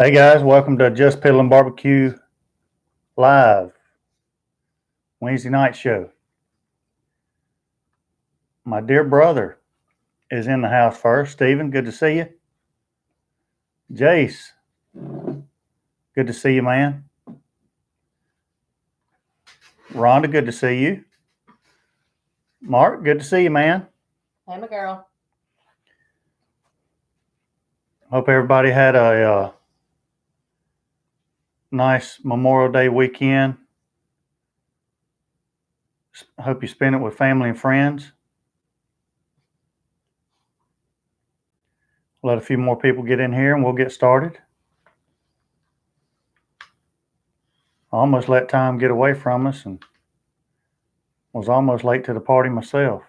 Hey guys, welcome to Jus Piddlin BBQ live Wednesday night show. My dear brother is in the house first. Stephen, good to see you. Jace, good to see you, man. Rhonda, good to see you. Mark, good to see you, man. Hey, my girl. Hope everybody had a nice Memorial Day weekend. Hope you spend it with family and friends. Let a few more people get in here and we'll get started. I almost let time get away from us and was almost late to the party myself.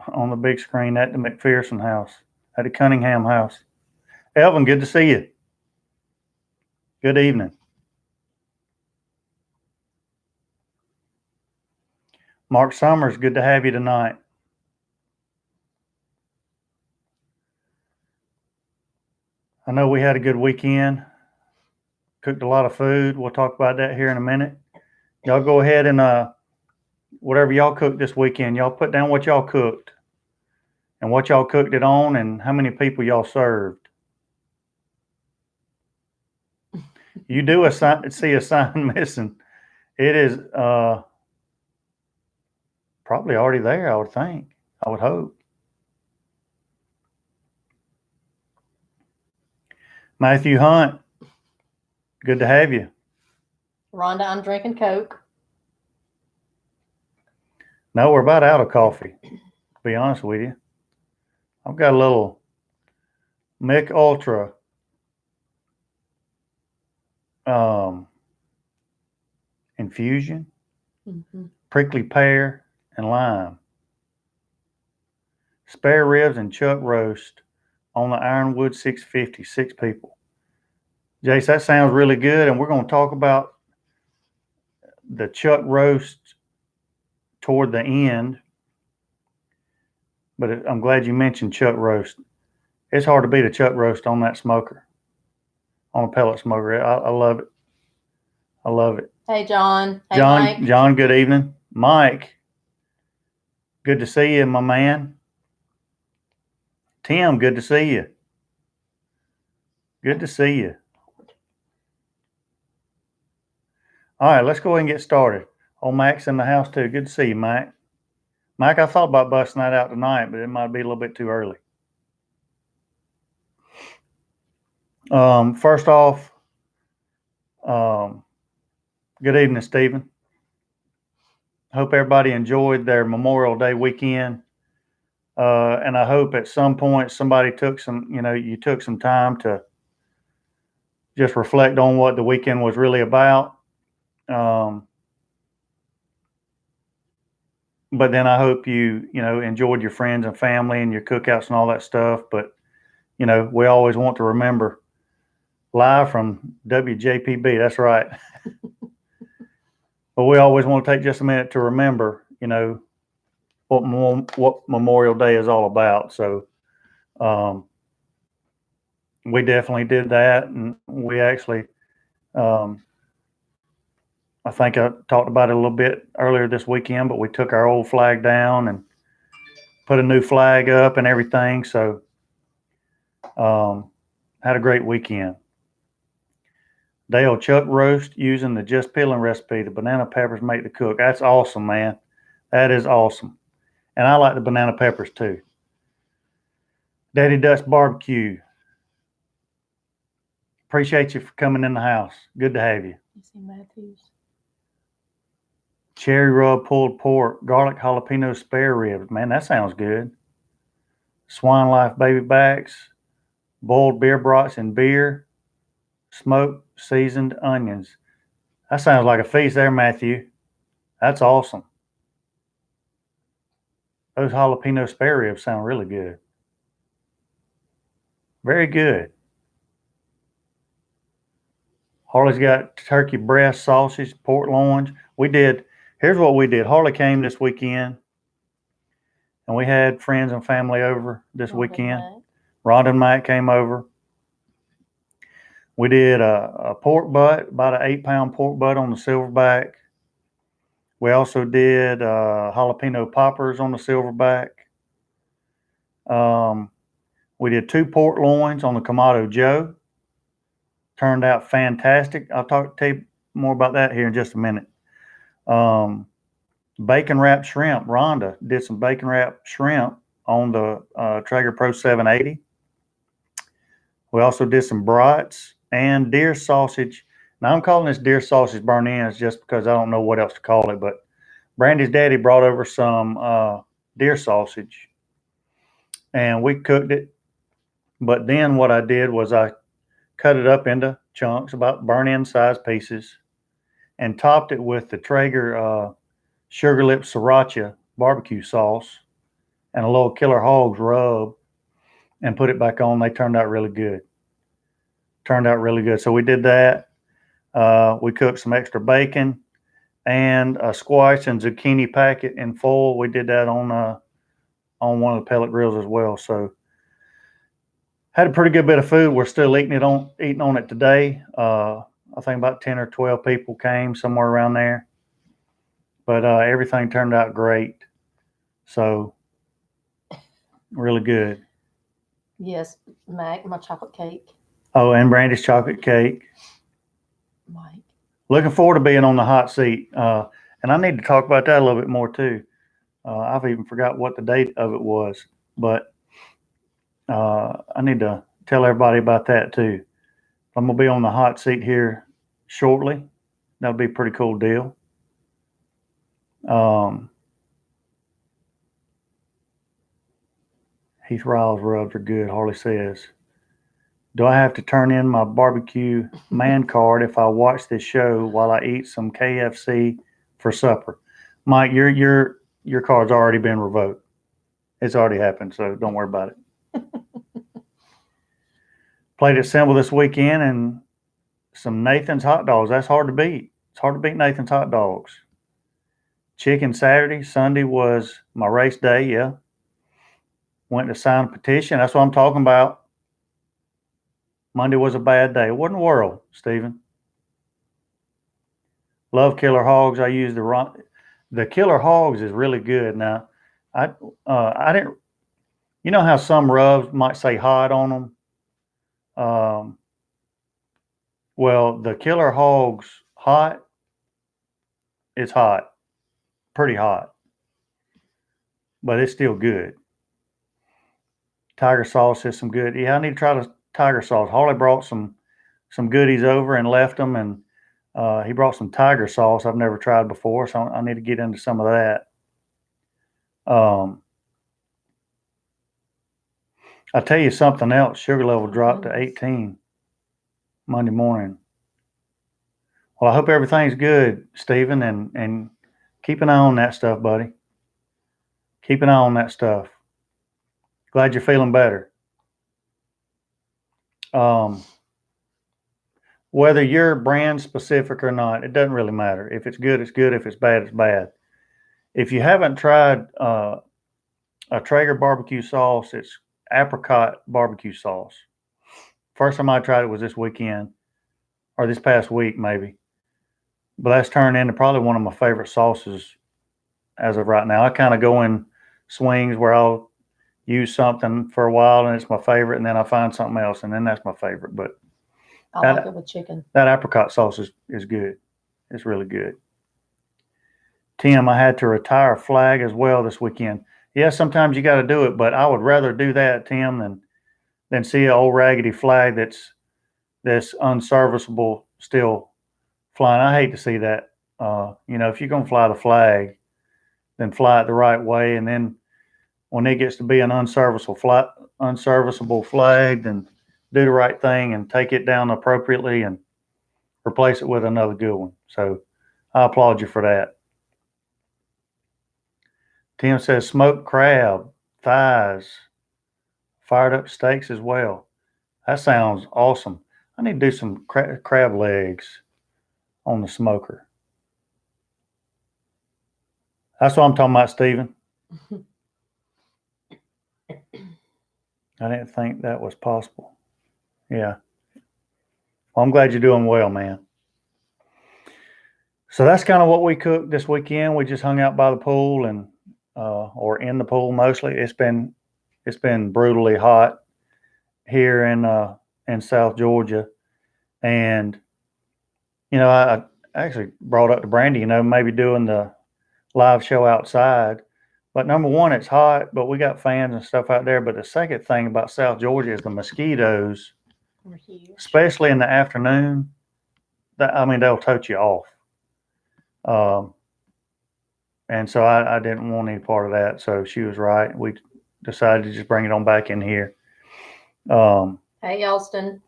On the big screen at the McPherson house, at the Cunningham house. Elvin, good to see you. Good evening. Mark Summers, good to have you tonight. I know we had a good weekend. Cooked a lot of food. We'll talk about that here in a minute. Y'all go ahead and whatever y'all cooked this weekend, y'all put down what y'all cooked and what y'all cooked it on and how many people y'all served. You do see a sign missing. It is probably already there, I would think. I would hope. Matthew Hunt, good to have you. Rhonda, I'm drinking Coke. No, we're about out of coffee, to be honest with you. I've got a little Mick Ultra infusion, prickly pear and lime, spare ribs and chuck roast on the Ironwood 650, 6 people. Jace, that sounds really good, and we're going to talk about the chuck roast toward the end. But I'm glad you mentioned chuck roast. It's hard to beat a chuck roast on that smoker, on a pellet smoker. I love it. I love it. Hey, John. Hey, John, Mike. John, good evening. Mike, good to see you, my man. Tim, good to see you. Good to see you. All right, let's go ahead and get started. Old Mac's in the house too. Good to see you, Mike. Mike, I thought about busting that out tonight, but it might be a little bit too early. First off, good evening, Stephen. Hope everybody enjoyed their Memorial Day weekend. And I hope at some point somebody took you took some time to just reflect on what the weekend was really about. But then I hope you enjoyed your friends and family and your cookouts and all that stuff. But, we always want to remember live from WJPB. That's right. But we always want to take just a minute to remember, what Memorial Day is all about. So we definitely did that. And we actually, I think I talked about it a little bit earlier this weekend, but we took our old flag down and put a new flag up and everything. So had a great weekend. Dale, chuck roast using the Jus Piddlin recipe. The banana peppers make the cook. That's awesome, man. That is awesome. And I like the banana peppers too. Daddy Dutch Barbecue. Appreciate you for coming in the house. Good to have you. You see Matthews? Cherry rub pulled pork, garlic jalapeno spare ribs. Man, that sounds good. Swine life baby backs, boiled beer brats and beer, smoked seasoned onions. That sounds like a feast there, Matthew. That's awesome. Those jalapeno spare ribs sound really good. Very good. Harley's got turkey breast, sausage, pork loins. Here's what we did. Harley came this weekend, and we had friends and family over this weekend. Rhonda and Mike came over. We did a pork butt, about an 8-pound pork butt on the Silverbac. We also did jalapeno poppers on the Silverbac. We did 2 pork loins on the Kamado Joe. Turned out fantastic. I'll tell you more about that here in just a minute. Bacon wrapped shrimp. Rhonda did some bacon wrapped shrimp on the Traeger Pro 780. We also did some brats and deer sausage. Now I'm calling this deer sausage burnt ends just because I don't know what else to call it, but Brandy's daddy brought over some deer sausage and we cooked it. But then what I did was I cut it up into chunks, about burnt end size pieces, and topped it with the Traeger Sugar Lip Sriracha barbecue sauce and a little Killer Hogs rub, and put it back on. They turned out really good. So we did that. We cooked some extra bacon and a squash and zucchini packet in foil. We did that on one of the pellet grills as well. So had a pretty good bit of food. We're still eating on it today. I think about 10 or 12 people came, somewhere around there. But everything turned out great. So really good. Yes, Mac, my chocolate cake. Oh, and Brandy's chocolate cake. Mike. Looking forward to being on the hot seat. And I need to talk about that a little bit more too. I've even forgot what the date of it was, but I need to tell everybody about that too. I'm going to be on the hot seat here shortly. That'll be a pretty cool deal. Heath Riles rubs are good, Harley says. Do I have to turn in my barbecue man card if I watch this show while I eat some KFC for supper? Mike, your card's already been revoked. It's already happened, so don't worry about it. Played at Simple this weekend and some Nathan's hot dogs. That's hard to beat. It's hard to beat Nathan's hot dogs. Chicken Saturday. Sunday was my race day, yeah. Went to sign a petition. That's what I'm talking about. Monday was a bad day. What in the world, Stephen? Love Killer Hogs. I use the Killer Hogs is really good. Now, I didn't. You know how some rubs might say hot on them. Well, the Killer Hogs hot. It's hot, pretty hot, but it's still good. Tiger sauce is some good. Yeah, I need to try the tiger sauce. Harley brought some goodies over and left them, and he brought some tiger sauce I've never tried before, so I need to get into some of that. I'll tell you something else. Sugar level dropped to 18 Monday morning. Well, I hope everything's good, Stephen, and keep an eye on that stuff, buddy. Keep an eye on that stuff. Glad you're feeling better. Whether you're brand specific or not, it doesn't really matter. If it's good, it's good. If it's bad, it's bad. If you haven't tried a Traeger barbecue sauce, it's apricot barbecue sauce. First time I tried it was this weekend, or this past week maybe. But that's turned into probably one of my favorite sauces as of right now. I kind of go in swings where I'll use something for a while and it's my favorite, and then I find something else and then that's my favorite. But I like it with chicken. That apricot sauce is good. It's really good. Tim, I had to retire a flag as well this weekend. Yeah, sometimes you got to do it, but I would rather do that, Tim, than see an old raggedy flag that's unserviceable still flying. I hate to see that. If you're gonna fly the flag, then fly it the right way, and then when it gets to be an unserviceable flag, then do the right thing and take it down appropriately and replace it with another good one. So I applaud you for that. Tim says smoked crab, thighs, fired up steaks as well. That sounds awesome. I need to do some crab legs on the smoker. That's what I'm talking about, Stephen. I didn't think that was possible. Yeah. Well, I'm glad you're doing well, man. So that's kind of what we cooked this weekend. We just hung out by the pool and or in the pool mostly. It's been brutally hot here in South Georgia, and I actually brought up to Brandy, maybe doing the live show outside. But number one, it's hot, but we got fans and stuff out there. But the second thing about South Georgia is the mosquitoes, especially in the afternoon. They'll tote you off. And so I didn't want any part of that. So she was right. We decided to just bring it on back in here. Hey, Austin.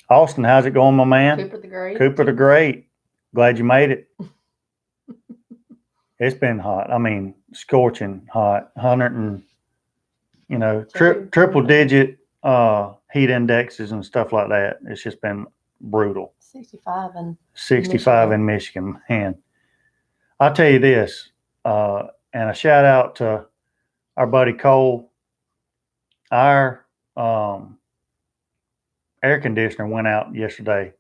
Austin, how's it going, my man? Cooper the Great. Cooper the Great. Glad you made it. It's been hot. Scorching hot. 100 and, triple digit heat indexes and stuff like that. It's just been brutal. 65 in Michigan, man. I'll tell you this, and a shout out to our buddy Cole. Our air conditioner went out yesterday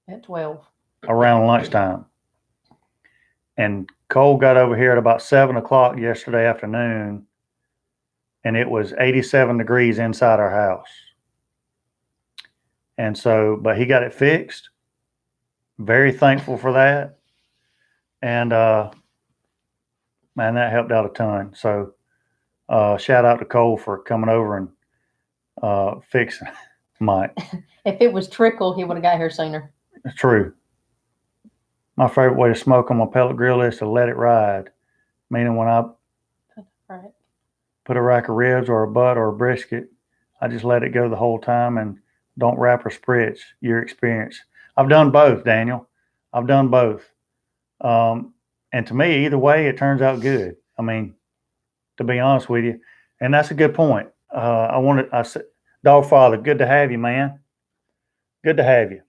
at 12 around lunchtime, and Cole got over here at about 7 o'clock yesterday afternoon, and it was 87 degrees inside our house. And so, but he got it fixed. Very thankful for that. And man, that helped out a ton. So shout out to Cole for coming over and fixing Mike. If it was trickle, he would have got here sooner. It's true. My favorite way to smoke on my pellet grill is to let it ride. Meaning when I put a rack of ribs or a butt or a brisket, I just let it go the whole time and don't wrap or spritz. Your experience. I've done both, Daniel. I've done both. And to me, either way, it turns out good. To be honest with you. And that's a good point. I said, Dog Father, good to have you, man. Good to have you.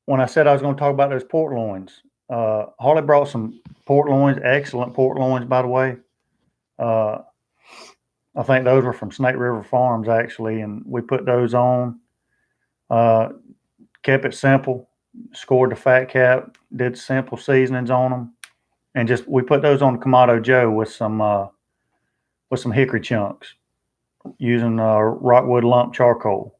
When I said I was going to talk about those port loins, Harley brought some port loins, excellent port loins, by the way. I think those were from Snake River Farms, actually, and we put those on. Kept it simple, scored the fat cap, did simple seasonings on them, and we put those on Kamado Joe with some hickory chunks using rockwood lump charcoal.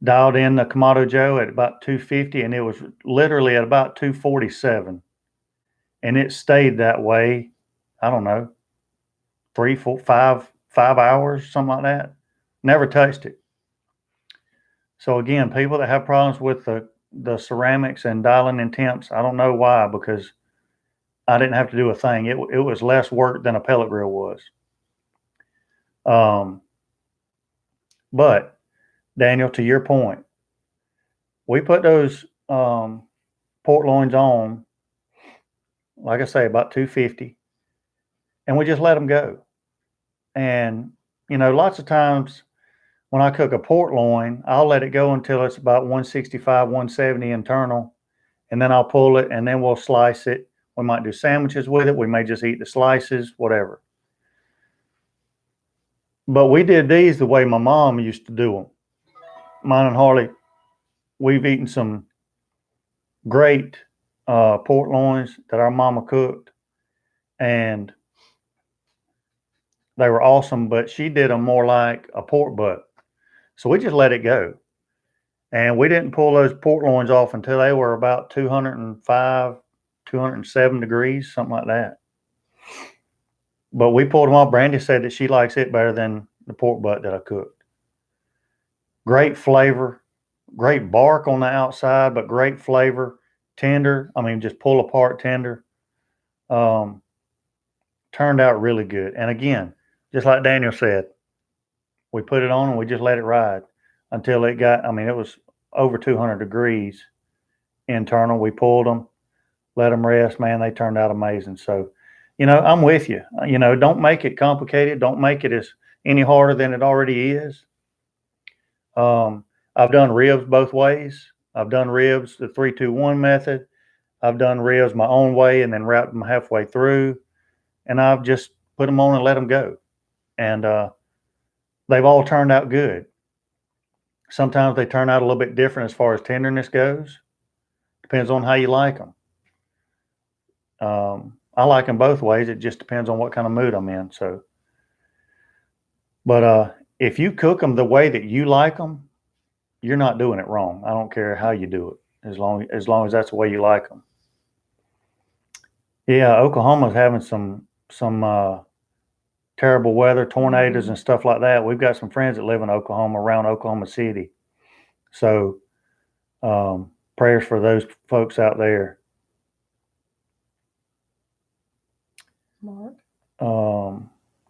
Dialed in the Kamado Joe at about 250, and it was literally at about 247, and it stayed that way. I don't know, 3, 4, 5 hours, something like that. Never touched it. So again, people that have problems with the ceramics and dialing in temps, I don't know why, because I didn't have to do a thing. It was less work than a pellet grill was. But Daniel, to your point, we put those port loins on, like I say, about 250, and we just let them go. And lots of times when I cook a port loin, I'll let it go until it's about 165, 170 internal, and then I'll pull it, and then we'll slice it. We might do sandwiches with it. We may just eat the slices, whatever. But we did these the way my mom used to do them. Mine and Harley, we've eaten some great port loins that our mama cooked, and they were awesome, but she did them more like a pork butt. So we just let it go. And we didn't pull those port loins off until they were about 205, 207 degrees, something like that. But we pulled them off. Brandy said that she likes it better than the pork butt that I cooked. Great flavor, great bark on the outside, but great flavor, tender. Just pull apart tender. Turned out really good. And again, just like Daniel said, we put it on and we just let it ride until it got, it was over 200 degrees internal. We pulled them, let them rest. Man, they turned out amazing. So, I'm with you. Don't make it complicated. Don't make it any harder than it already is. I've done ribs both ways. I've done ribs the 3-2-1 method. I've done ribs my own way and then wrapped them halfway through. And I've just put them on and let them go. And they've all turned out good. Sometimes they turn out a little bit different as far as tenderness goes. Depends on how you like them. I like them both ways. It just depends on what kind of mood I'm in. So, but if you cook them the way that you like them, you're not doing it wrong. I don't care how you do it, as long as that's the way you like them. Yeah, Oklahoma's having some terrible weather, tornadoes and stuff like that. We've got some friends that live in Oklahoma, around Oklahoma City. So prayers for those folks out there. Mark.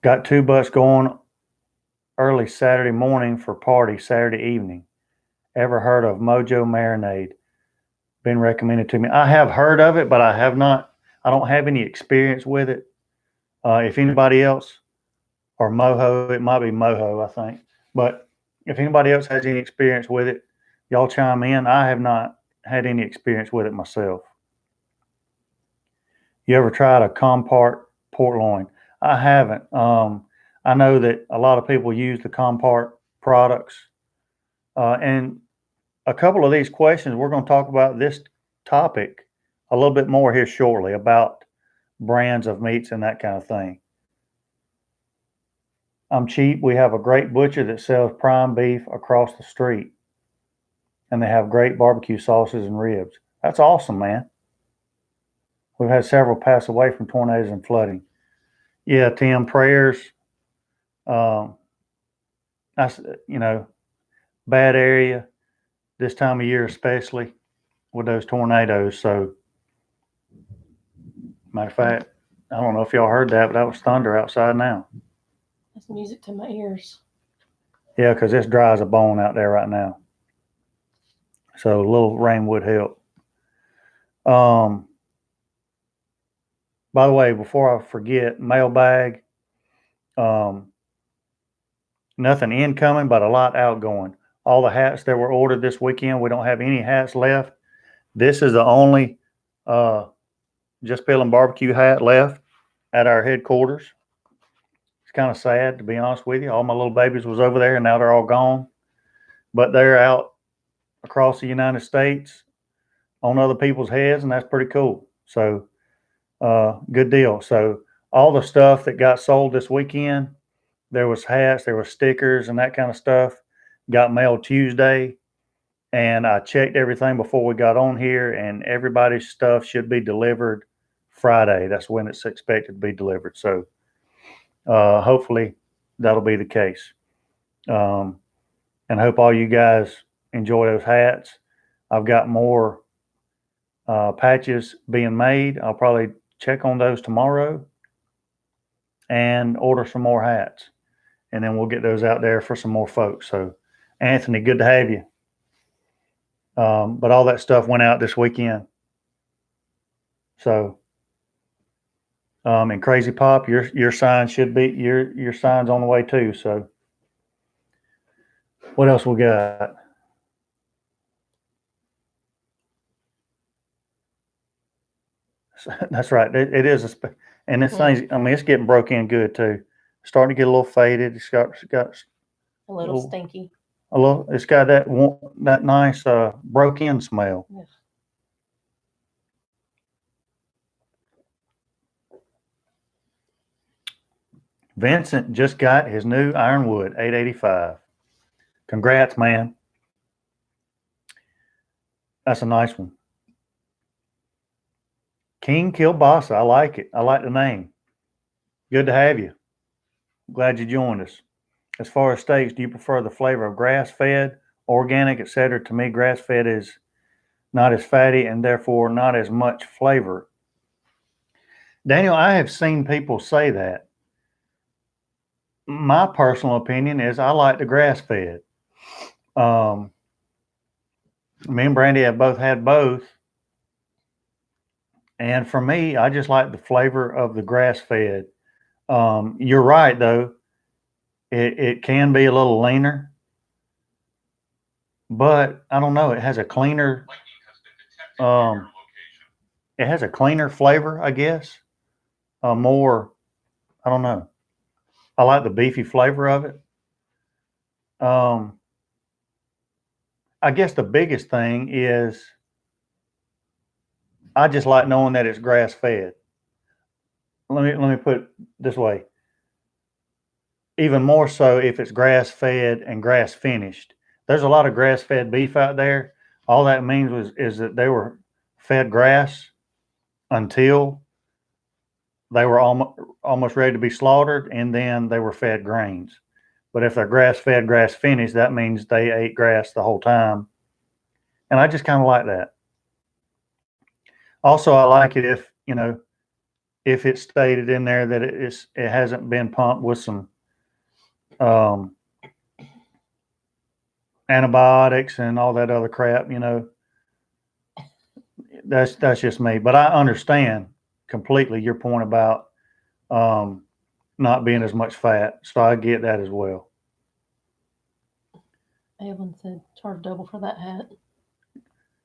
Got 2 butts going early Saturday morning for party Saturday evening. Ever heard of Mojo Marinade? Been recommended to me. I have heard of it, but I don't have any experience with it. If anybody else, or Moho, it might be Moho, I think. But if anybody else has any experience with it, y'all chime in. I have not had any experience with it myself. You ever tried a Compart port loin? I haven't. I know that a lot of people use the Compart products. And a couple of these questions, we're going to talk about this topic a little bit more here shortly, about brands of meats and that kind of thing. I'm cheap. We have a great butcher that sells prime beef across the street, and they have great barbecue sauces and ribs. That's awesome, man. We've had several pass away from tornadoes and flooding. Yeah, Tim, prayers. That's, bad area this time of year, especially with those tornadoes. So, matter of fact, I don't know if y'all heard that, but that was thunder outside now. That's music to my ears. Yeah, because it's dry as a bone out there right now. So a little rain would help. By the way, before I forget, mailbag. Nothing incoming, but a lot outgoing. All the hats that were ordered this weekend, we don't have any hats left. This is the only Jus Piddlin BBQ hat left at our headquarters. It's kind of sad, to be honest with you. All my little babies was over there, and now they're all gone. But they're out across the United States on other people's heads, and that's pretty cool. So good deal. So all the stuff that got sold this weekend, there was hats, there were stickers and that kind of stuff, got mailed Tuesday. And I checked everything before we got on here, and everybody's stuff should be delivered Friday. That's when it's expected to be delivered. So hopefully that'll be the case. And hope all you guys enjoy those hats. I've got more patches being made. I'll probably check on those tomorrow and order some more hats. And then we'll get those out there for some more folks. So, Anthony, good to have you. But all that stuff went out this weekend. So, and Crazy Pop, your sign should be your sign's on the way too. So, what else we got? That's right. It is and this thing's, I mean, it's getting broke in good too. Starting to get a little faded. It's got a little stinky. It's got that nice broke in smell. Yes. Vincent just got his new Ironwood 885. Congrats, man. That's a nice one. King Kielbasa. I like it. I like the name. Good to have you. Glad you joined us. As far as steaks, do you prefer the flavor of grass-fed, organic, etc.? To me, grass-fed is not as fatty and therefore not as much flavor. Daniel, I have seen people say that. My personal opinion is I like the grass-fed. Me and Brandy have both had both. And for me, I just like the flavor of the grass-fed. You're right, though. It can be a little leaner, but I don't know. It has a cleaner. It has a cleaner flavor, I guess. More. I don't know. I like the beefy flavor of it. I guess the biggest thing is I just like knowing that it's grass fed. Let me put it this way. Even more so if it's grass fed and grass finished. There's a lot of grass fed beef out there. All that means is that they were fed grass until they were almost ready to be slaughtered, and then they were fed grains. But if they're grass fed, grass finished, that means they ate grass the whole time. And I just kind of like that. Also, I like it if, if it's stated in there that it hasn't been pumped with some antibiotics and all that other crap, that's just me. But I understand completely your point about not being as much fat. So I get that as well. Evan said charge double for that hat.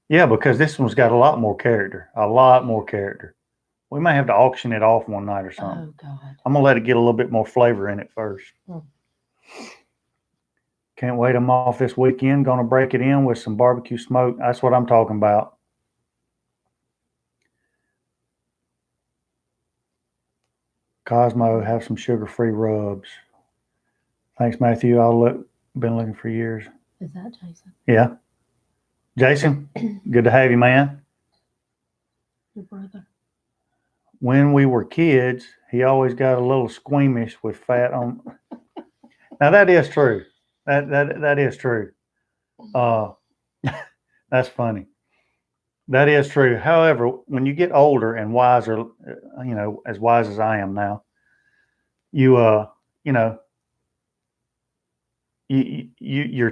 Yeah, because this one's got a lot more character. A lot more character. We may have to auction it off one night or something. Oh, God. I'm going to let it get a little bit more flavor in it first. Can't wait. I'm off this weekend. Going to break it in with some barbecue smoke. That's what I'm talking about. Cosmo, have some sugar-free rubs. Thanks, Matthew. Been looking for years. Is that Jason? Yeah. Jason, good to have you, man. Your brother. When we were kids, he always got a little squeamish with fat on. Now that is true. That is true. That's funny. That is true. However, when you get older and wiser, as wise as I am now, your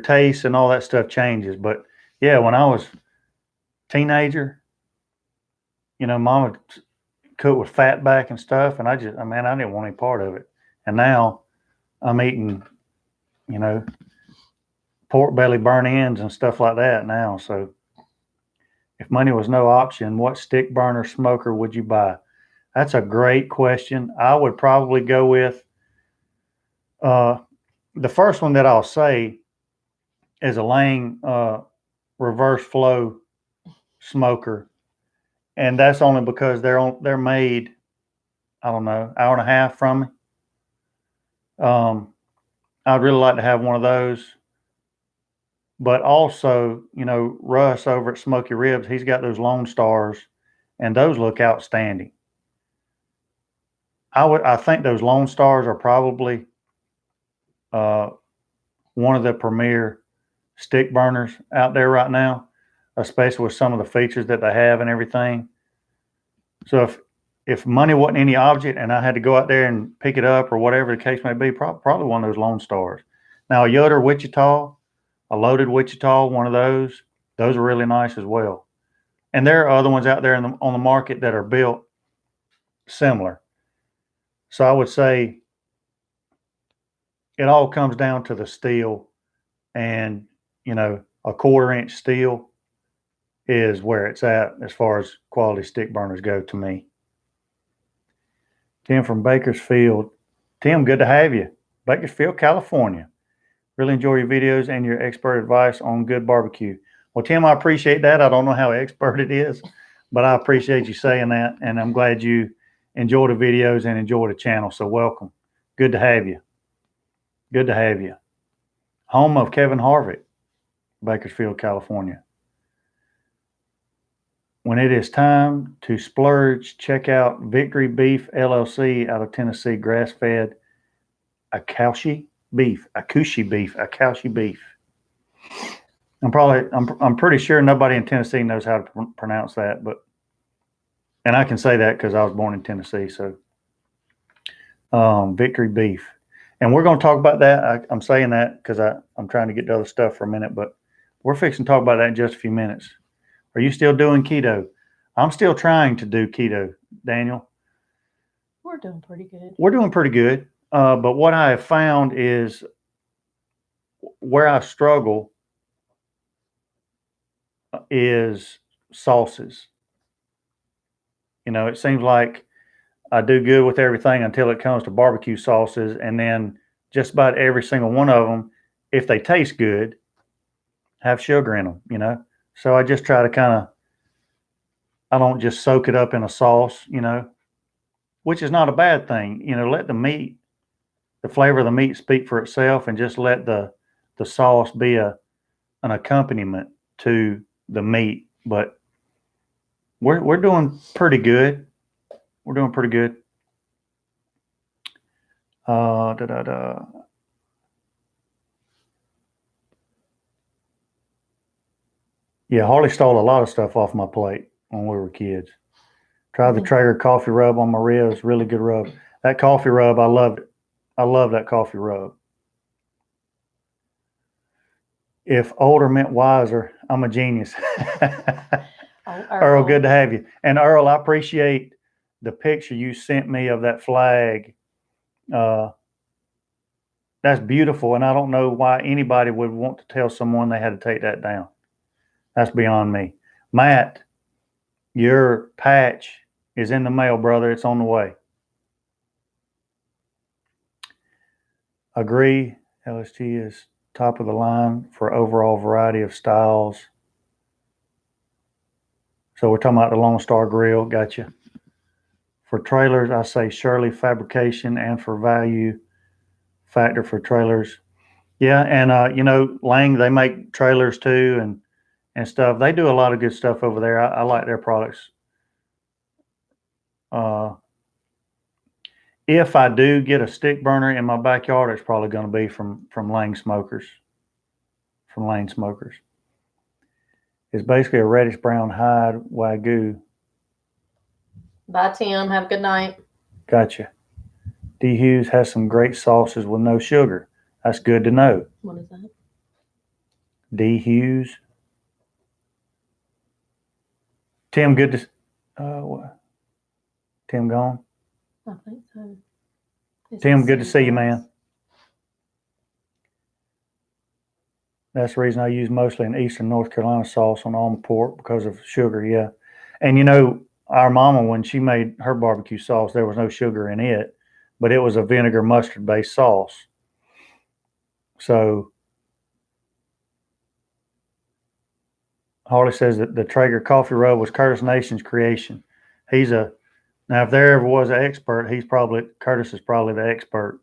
taste and all that stuff changes. But yeah, when I was teenager, Mom would cook with fat back and stuff, and I didn't want any part of it. And now I'm eating, pork belly burnt ends and stuff like that now. So if money was no option, what stick burner smoker would you buy? That's a great question. I would probably go with the first one that I'll say is a Lang reverse flow smoker, and that's only because they're made, I don't know, hour and a half from me. I'd really like to have one of those. But also, Russ over at Smoky Ribs, he's got those Lone Stars, and those look outstanding. I think those Lone Stars are probably one of the premier stick burners out there right now, especially with some of the features that they have and everything. So if money wasn't any object and I had to go out there and pick it up or whatever the case may be, probably one of those Lone Stars. Now, a Yoder Wichita, a loaded Wichita, one of those are really nice as well. And there are other ones out there on the market that are built similar. So I would say it all comes down to the steel, and, a 1/4-inch steel is where it's at as far as quality stick burners go to me. Tim from Bakersfield. Tim, good to have you. Bakersfield, California. Really enjoy your videos and your expert advice on good barbecue. Well, Tim, I appreciate that. I don't know how expert it is, but I appreciate you saying that, and I'm glad you enjoy the videos and enjoy the channel. So welcome. Good to have you. Good to have you. Home of Kevin Harvick, Bakersfield, California. When it is time to splurge, check out Victory Beef LLC out of Tennessee, grass-fed Akaushi beef. I'm pretty sure nobody in Tennessee knows how to pronounce that, and I can say that because I was born in Tennessee. So, Victory Beef, and we're going to talk about that. I'm saying that because I'm trying to get to other stuff for a minute, but we're fixing to talk about that in just a few minutes. Are you still doing keto? I'm still trying to do keto, Daniel. We're doing pretty good. We're doing pretty good. But what I have found is where I struggle is sauces. It seems like I do good with everything until it comes to barbecue sauces. And then just about every single one of them, if they taste good, have sugar in them, you know. So I just try to I don't just soak it up in a sauce, you know, which is not a bad thing. You know, let the flavor of the meat speak for itself, and just let the sauce be an accompaniment to the meat. But we're doing pretty good. We're doing pretty good. Da da da. Yeah, Harley stole a lot of stuff off my plate when we were kids. Tried the Traeger coffee rub on my ribs. Really good rub. That coffee rub, I loved it. I love that coffee rub. If older meant wiser, I'm a genius. Oh, Earl, good to have you. And Earl, I appreciate the picture you sent me of that flag. That's beautiful, and I don't know why anybody would want to tell someone they had to take that down. That's beyond me. Matt, your patch is in the mail, brother. It's on the way. Agree. LST is top of the line for overall variety of styles. So we're talking about the Lone Star Grill. Gotcha. For trailers, I say Shirley Fabrication, and for value factor for trailers. Yeah, and you know, Lang, they make trailers too and stuff. They do a lot of good stuff over there. I like their products. If I do get a stick burner in my backyard, it's probably going to be from Lang Smokers. From Lane Smokers. It's basically a reddish brown hide Wagyu. Bye, Tim. Have a good night. Gotcha. D. Hughes has some great sauces with no sugar. That's good to know. What is that? D. Hughes. Tim, good to. Tim gone? I think so. Tim, good to see you, man. That's the reason I use mostly an Eastern North Carolina sauce on all my pork, because of sugar, yeah. And you know, our mama, when she made her barbecue sauce, there was no sugar in it, but it was a vinegar mustard based sauce. So Harley says that the Traeger coffee rub was Curtis Nation's creation. Now if there ever was an expert, Curtis is probably the expert.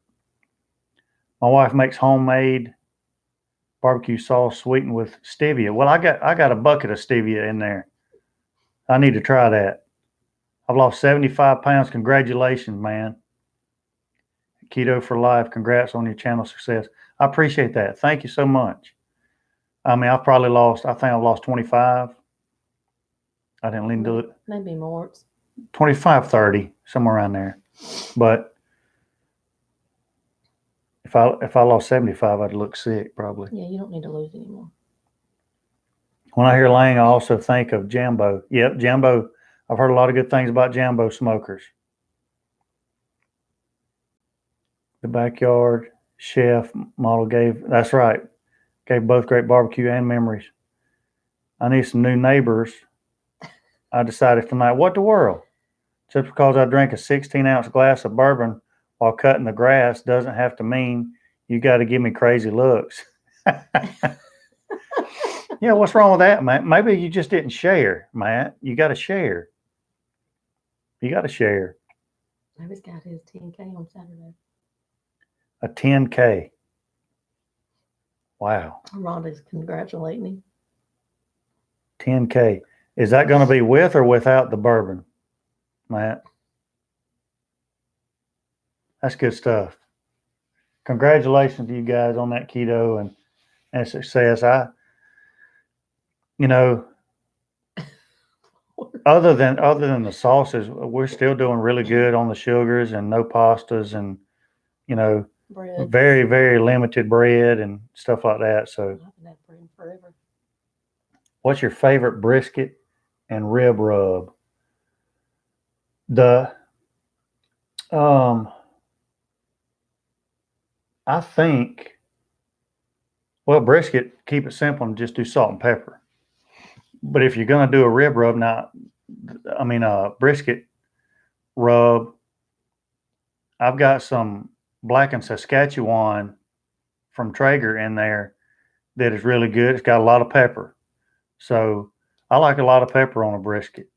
My wife makes homemade barbecue sauce sweetened with stevia. Well, I got a bucket of stevia in there. I need to try that. I've lost 75 pounds. Congratulations, man. Keto for life. Congrats on your channel success. I appreciate that. Thank you so much. I mean, I think I've lost 25. I didn't lean to it. Maybe more. 25, 30, somewhere around there. But if I lost 75, I'd look sick probably. Yeah, you don't need to lose anymore. When I hear Lang, I also think of Jambo. Yep, Jambo. I've heard a lot of good things about Jambo smokers. The backyard chef model that's right, gave both great barbecue and memories. I need some new neighbors. I decided tonight, what the world? Just because I drink a 16-ounce glass of bourbon while cutting the grass doesn't have to mean you got to give me crazy looks. Yeah, what's wrong with that, Matt? Maybe you just didn't share, Matt. You got to share. You got to share. David's got his 10K on Saturday. A 10K. Wow. Rhonda's congratulating him. 10K. Is that going to be with or without the bourbon, Matt? That's good stuff. Congratulations to you guys on that keto and success. You know, other than the sauces, we're still doing really good on the sugars and no pastas and, you know, bread. Very, very limited bread and stuff like that. So, I haven't had bread forever. What's your favorite brisket and rib rub? I think, well, brisket, keep it simple and just do salt and pepper. But if you're going to do a rib rub, a brisket rub, I've got some blackened Saskatchewan from Traeger in there that is really good. It's got a lot of pepper. So I like a lot of pepper on a brisket.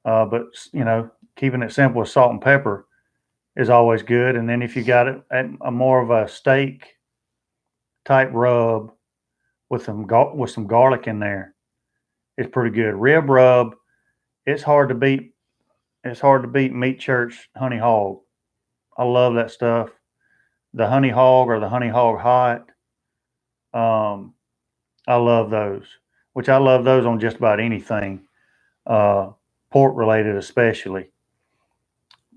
But, keeping it simple with salt and pepper is always good. And then if you got it at a more of a steak type rub with some garlic in there, it's pretty good. Rib rub, it's hard to beat. It's hard to beat Meat Church Honey Hog. I love that stuff. The Honey Hog or the Honey Hog Hot. I love those, which I love those on just about anything, pork related especially.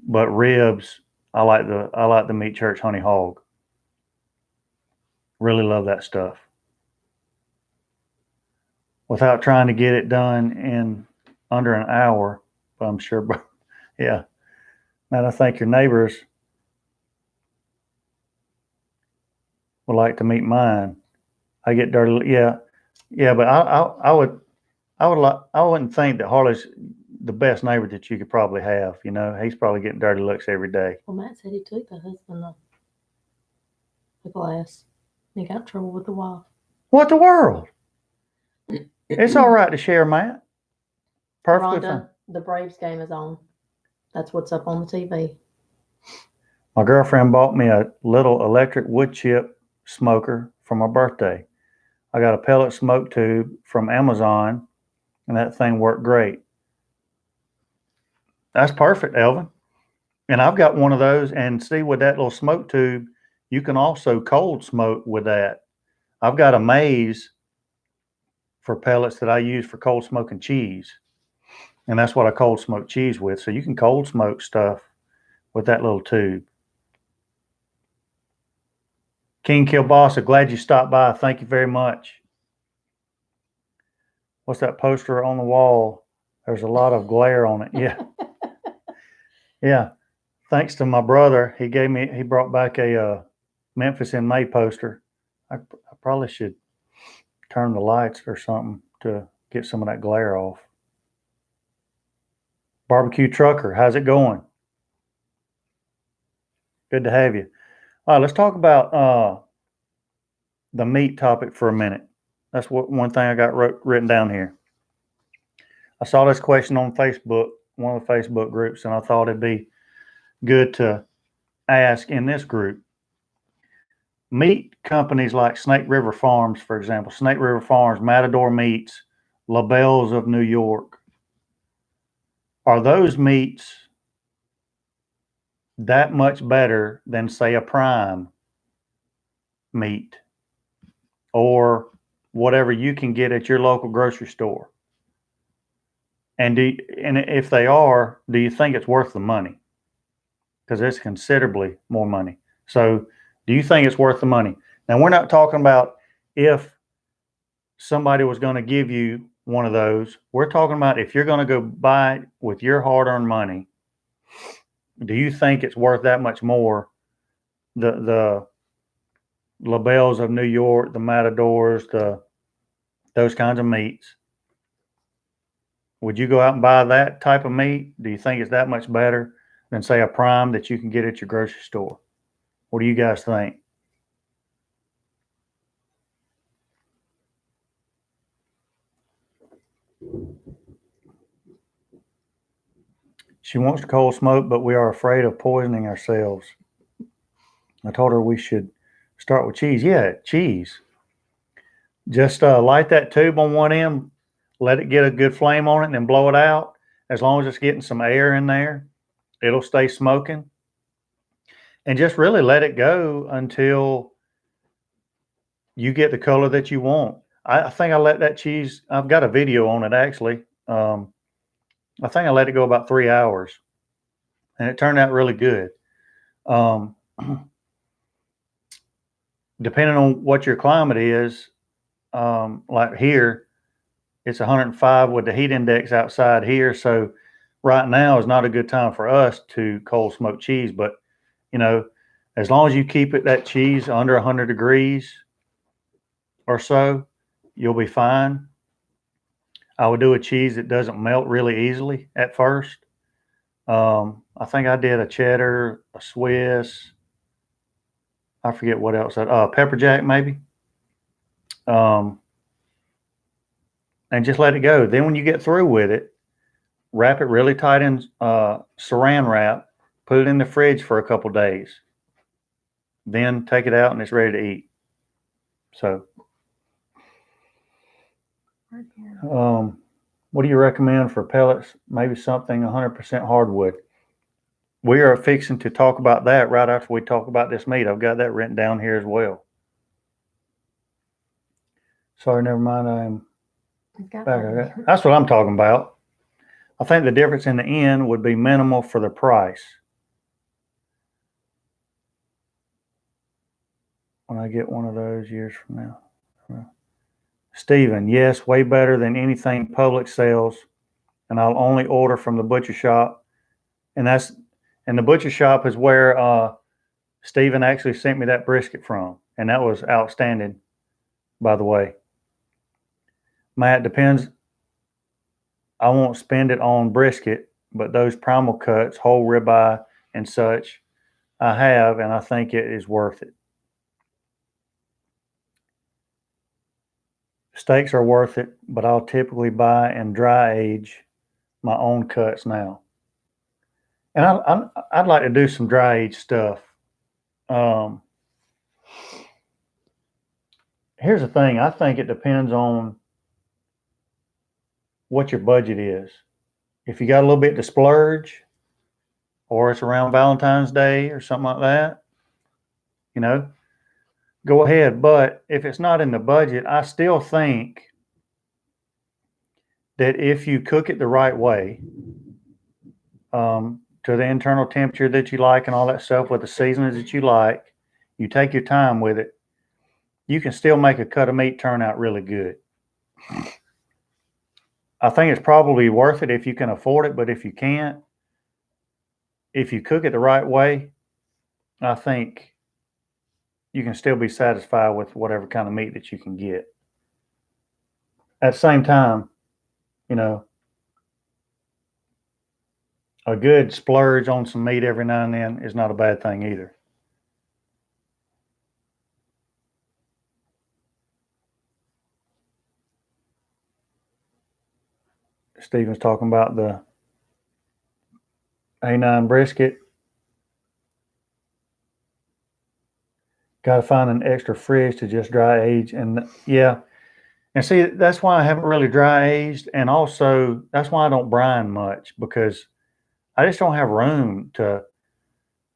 But ribs, I like the Meat Church Honey Hog. Really love that stuff. Without trying to get it done in under an hour, but I'm sure, yeah. And I think your neighbors would like to meet mine. I get dirty, yeah. But I wouldn't think that Harley's the best neighbor that you could probably have. He's probably getting dirty looks every day. Well, Matt said he took the husband the glass. He got in trouble with the wife. What the world? It's all right to share, Matt. Perfectly fine. Rhonda, the Braves game is on. That's what's up on the TV. My girlfriend bought me a little electric wood chip smoker for my birthday. I got a pellet smoke tube from Amazon, and that thing worked great. That's perfect, Elvin. And I've got one of those, and see, with that little smoke tube, you can also cold smoke with that. I've got a maze for pellets that I use for cold smoking cheese. And that's what I cold smoke cheese with. So you can cold smoke stuff with that little tube. King Kilbossa, glad you stopped by. Thank you very much. What's that poster on the wall? There's a lot of glare on it. Yeah. Yeah. Thanks to my brother, he brought back a Memphis in May poster. I probably should turn the lights or something to get some of that glare off. Barbecue Trucker, how's it going? Good to have you. All right, let's talk about the meat topic for a minute. That's one thing I got written down here. I saw this question on Facebook, one of the Facebook groups, and I thought it'd be good to ask in this group. Meat companies like Snake River Farms, for example, Snake River Farms, Matador Meats, LaBelle's of New York, are those meats that much better than, say, a prime meat or whatever you can get at your local grocery store? And if they are, do you think it's worth the money? Because it's considerably more money. So do you think it's worth the money? Now, we're not talking about if somebody was going to give you one of those. We're talking about if you're going to go buy it with your hard-earned money, do you think it's worth that much more? The LaBelle's of New York, the Matadors, those kinds of meats. Would you go out and buy that type of meat? Do you think it's that much better than, say, a prime that you can get at your grocery store? What do you guys think? She wants to cold smoke, but we are afraid of poisoning ourselves. I told her we should start with cheese. Yeah, cheese. Just light that tube on one end, let it get a good flame on it, and then blow it out. As long as it's getting some air in there, it'll stay smoking. And just really let it go until you get the color that you want. I think I let that cheese, I've got a video on it actually. I think I let it go about 3 hours, and it turned out really good. Depending on what your climate is, like here, it's 105 with the heat index outside here. So right now is not a good time for us to cold smoke cheese. But, as long as you keep that cheese under 100 degrees or so, you'll be fine. I would do a cheese that doesn't melt really easily at first. I think I did a cheddar, a Swiss. I forget what else. Pepper jack maybe. and just let it go. Then when you get through with it, wrap it really tight in saran wrap, put it in the fridge for a couple days. Then take it out and it's ready to eat. So, what do you recommend for pellets? Maybe something 100% hardwood. We are fixing to talk about that right after we talk about this meat. I've got that written down here as well. Sorry, never mind. I'm back. That's what I'm talking about. I think the difference in the end would be minimal for the price. When I get one of those years from now. Stephen, yes, way better than anything public sells. And I'll only order from the butcher shop. And the butcher shop is where Stephen actually sent me that brisket from. And that was outstanding, by the way. Matt, depends. I won't spend it on brisket, but those primal cuts, whole ribeye and such, I have, and I think it is worth it. Steaks are worth it, but I'll typically buy and dry age my own cuts now. And I'd like to do some dry age stuff. Here's the thing. I think it depends on what your budget is. If you got a little bit to splurge, or it's around Valentine's Day or something like that, go ahead. But if it's not in the budget, I still think that if you cook it the right way, to the internal temperature that you like and all that stuff with the seasonings that you like, you take your time with it, you can still make a cut of meat turn out really good. I think it's probably worth it if you can afford it, but if you can't, if you cook it the right way, I think you can still be satisfied with whatever kind of meat that you can get. At the same time, a good splurge on some meat every now and then is not a bad thing either. Stephen's talking about the A9 brisket. Got to find an extra fridge to just dry age. And yeah. And see, that's why I haven't really dry aged. And also, that's why I don't brine much, because I just don't have room to.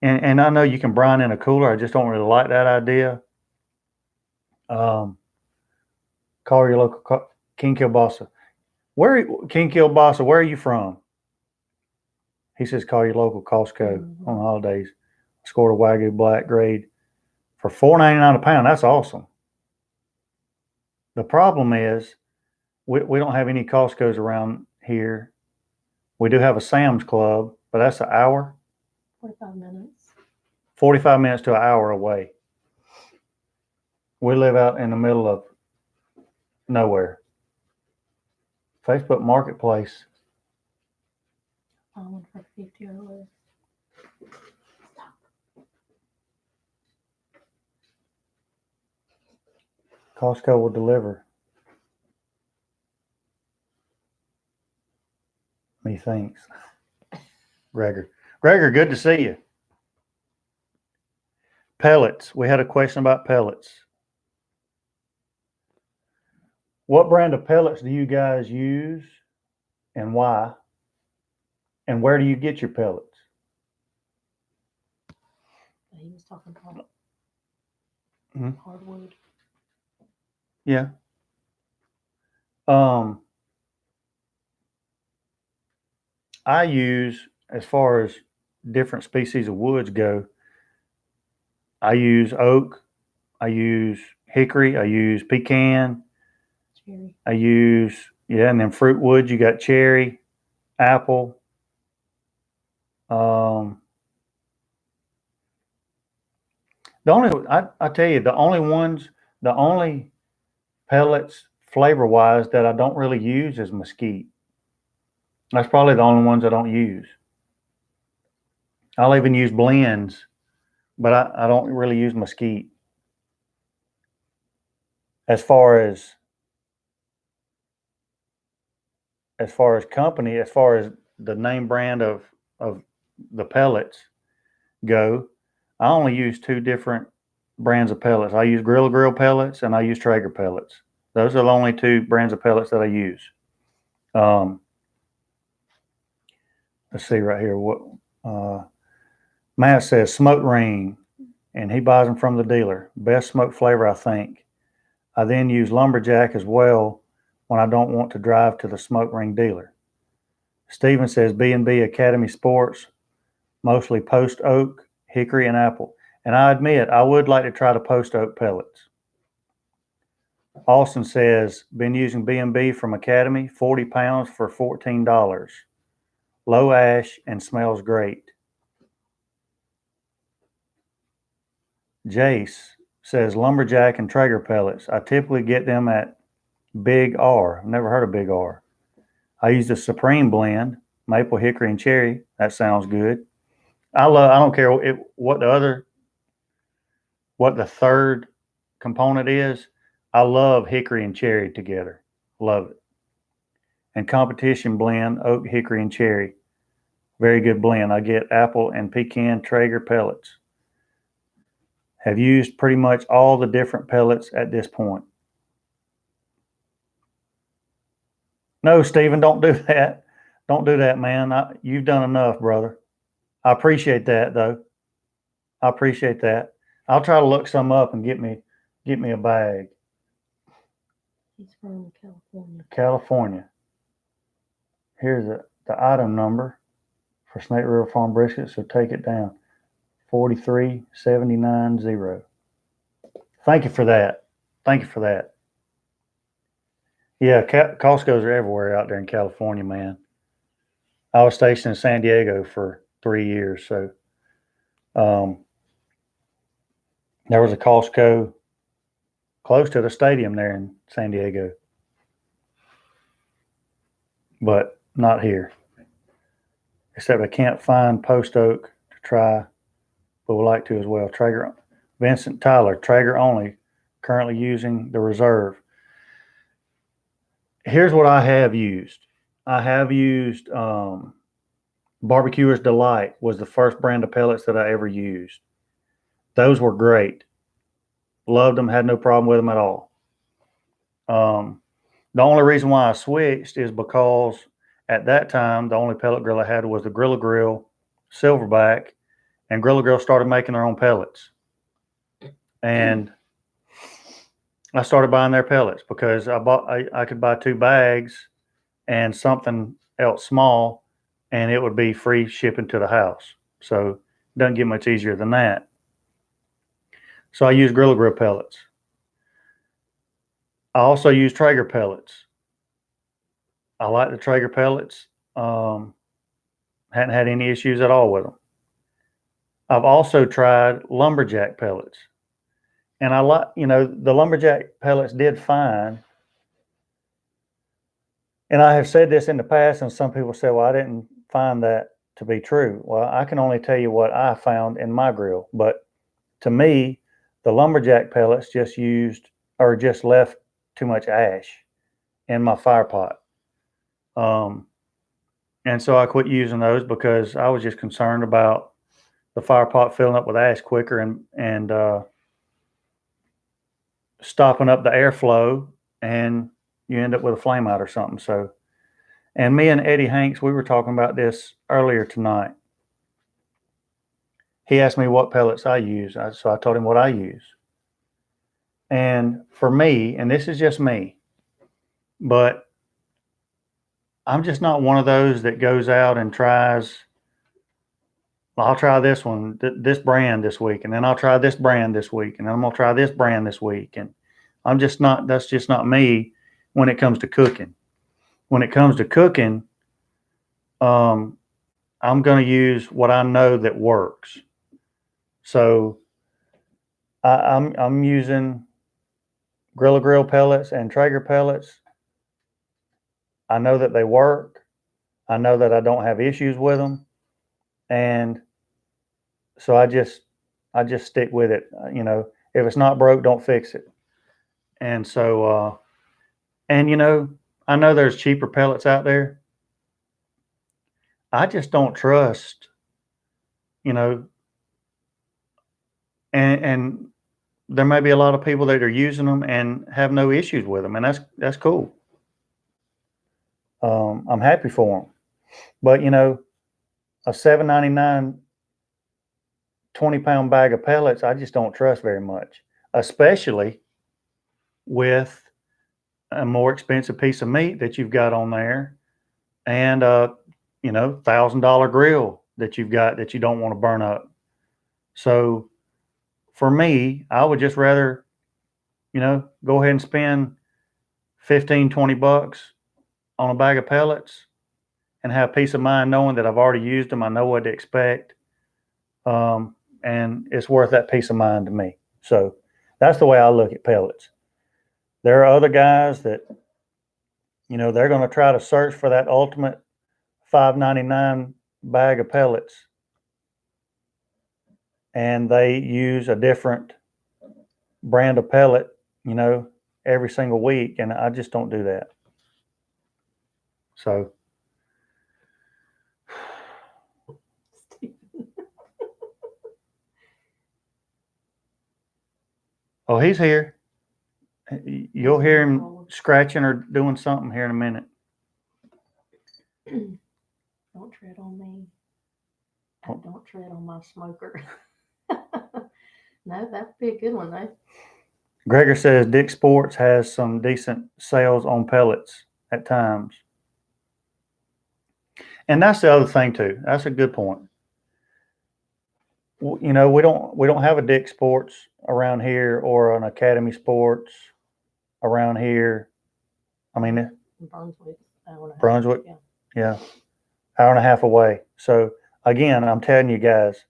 And I know you can brine in a cooler. I just don't really like that idea. Call your local King Kielbasa. King Kielbasa, where are you from? He says call your local Costco on holidays. Scored a Wagyu black grade for $4.99 a pound. That's awesome. The problem is we don't have any Costco's around here. We do have a Sam's Club, but that's an hour. 45 minutes. 45 minutes to an hour away. We live out in the middle of nowhere. Facebook Marketplace. I went for 50 or less. Stop. Costco will deliver. Methinks. Gregor, good to see you. Pellets. We had a question about pellets. What brand of pellets do you guys use and why? And where do you get your pellets? He was talking about hardwood. Yeah. I use, as far as different species of woods go, I use oak, I use hickory, I use pecan, cherry. I use, and then fruit woods, you got cherry, apple. I tell you, the only pellets flavor wise that I don't really use is mesquite. That's probably the only ones I don't use. I'll even use blends, but I don't really use mesquite. as far as company, as far as the name brand of the pellets go, I only use two different brands of pellets. I use Grilla Grill pellets and I use Traeger pellets. Those are the only two brands of pellets that I use. Let's see right here. What Matt says, smoke ring, and he buys them from the dealer. Best smoke flavor, I think. I then use lumberjack as well when I don't want to drive to the smoke ring dealer. Steven says B&B Academy Sports, mostly post oak, hickory, and apple. And I admit, I would like to try the post oak pellets. Austin says, been using B&B from Academy, 40 pounds for $14. Low ash and smells great. Jace says, lumberjack and Traeger pellets. I typically get them at Big R. I've never heard of Big R. I use the Supreme blend, maple, hickory, and cherry. That sounds good. I don't care what the third component is. I love hickory and cherry together. Love it. And competition blend, oak, hickory, and cherry. Very good blend. I get apple and pecan Traeger pellets. Have used pretty much all the different pellets at this point. No, Stephen, don't do that. Don't do that, man. You've done enough, brother. I appreciate that, though. I appreciate that. I'll try to look some up and get me a bag. He's from California. California. Here's the item number for Snake River Farm brisket, so take it down. 43790. Thank you for that. Thank you for that. Yeah, Costco's are everywhere out there in California, man. I was stationed in San Diego for 3 years, so there was a Costco close to the stadium there in San Diego, but not here. Except I can't find post oak to try, but would like to as well. Traeger, Vincent Tyler, Traeger only, currently using the reserve. Here's what I have used. I have used Barbecuer's Delight was the first brand of pellets that I ever used. Those were great. Loved them, had no problem with them at all. The only reason why I switched is because at that time, the only pellet grill I had was the Grilla Grill Silverbac, and Grilla Grill started making their own pellets. And I started buying their pellets because I could buy 2 bags and something else small, and it would be free shipping to the house. So it doesn't get much easier than that. So I use Grilla Grill pellets. I also use Traeger pellets. I like the Traeger pellets. Hadn't had any issues at all with them. I've also tried lumberjack pellets. And I like, the lumberjack pellets did fine. And I have said this in the past, and some people say, well, I didn't find that to be true. Well, I can only tell you what I found in my grill. But to me, the lumberjack pellets just left too much ash in my fire pot. And so I quit using those because I was just concerned about the fire pot filling up with ash quicker and stopping up the airflow, and you end up with a flame out or something. So, and me and Eddie Hanks, we were talking about this earlier tonight. He asked me what pellets I use. So I told him what I use. And for me, and this is just me, but I'm just not one of those that goes out and tries, I'll try this one, this brand this week, and then I'll try this brand this week, and then I'm going to try this brand this week. And that's just not me when it comes to cooking. When it comes to cooking, I'm going to use what I know that works. So I'm using Grilla Grill pellets and Traeger pellets. I know that they work. I know that I don't have issues with them. And so I just stick with it. If it's not broke, don't fix it. And so, and you know, I know there's cheaper pellets out there. I just don't trust, you know, and there may be a lot of people that are using them and have no issues with them, and that's cool. I'm happy for them, but you know, a $7.99 20-pound bag of pellets, I just don't trust very much, especially with a more expensive piece of meat that you've got on there, and you know, $1,000 grill that you've got that you don't want to burn up. So for me, I would just rather, you know, go ahead and spend 15, 20 bucks on a bag of pellets and have peace of mind knowing that I've already used them. I know what to expect. And it's worth that peace of mind to me. So that's the way I look at pellets. There are other guys that, you know, they're going to try to search for that ultimate $5.99 bag of pellets, and they use a different brand of pellet, you know, every single week, and I just don't do that. So oh, he's here. You'll hear him scratching or doing something here in a minute. Don't tread on me. And don't tread on my smoker. No, that'd be a good one though. Gregor says Dick Sports has some decent sales on pellets at times. And that's the other thing too. That's a good point. You know, we don't have a Dick Sports around here or an Academy Sports around here. I mean, Brunswick. Brunswick, Yeah. yeah, hour and a half away. So again, I'm telling you guys,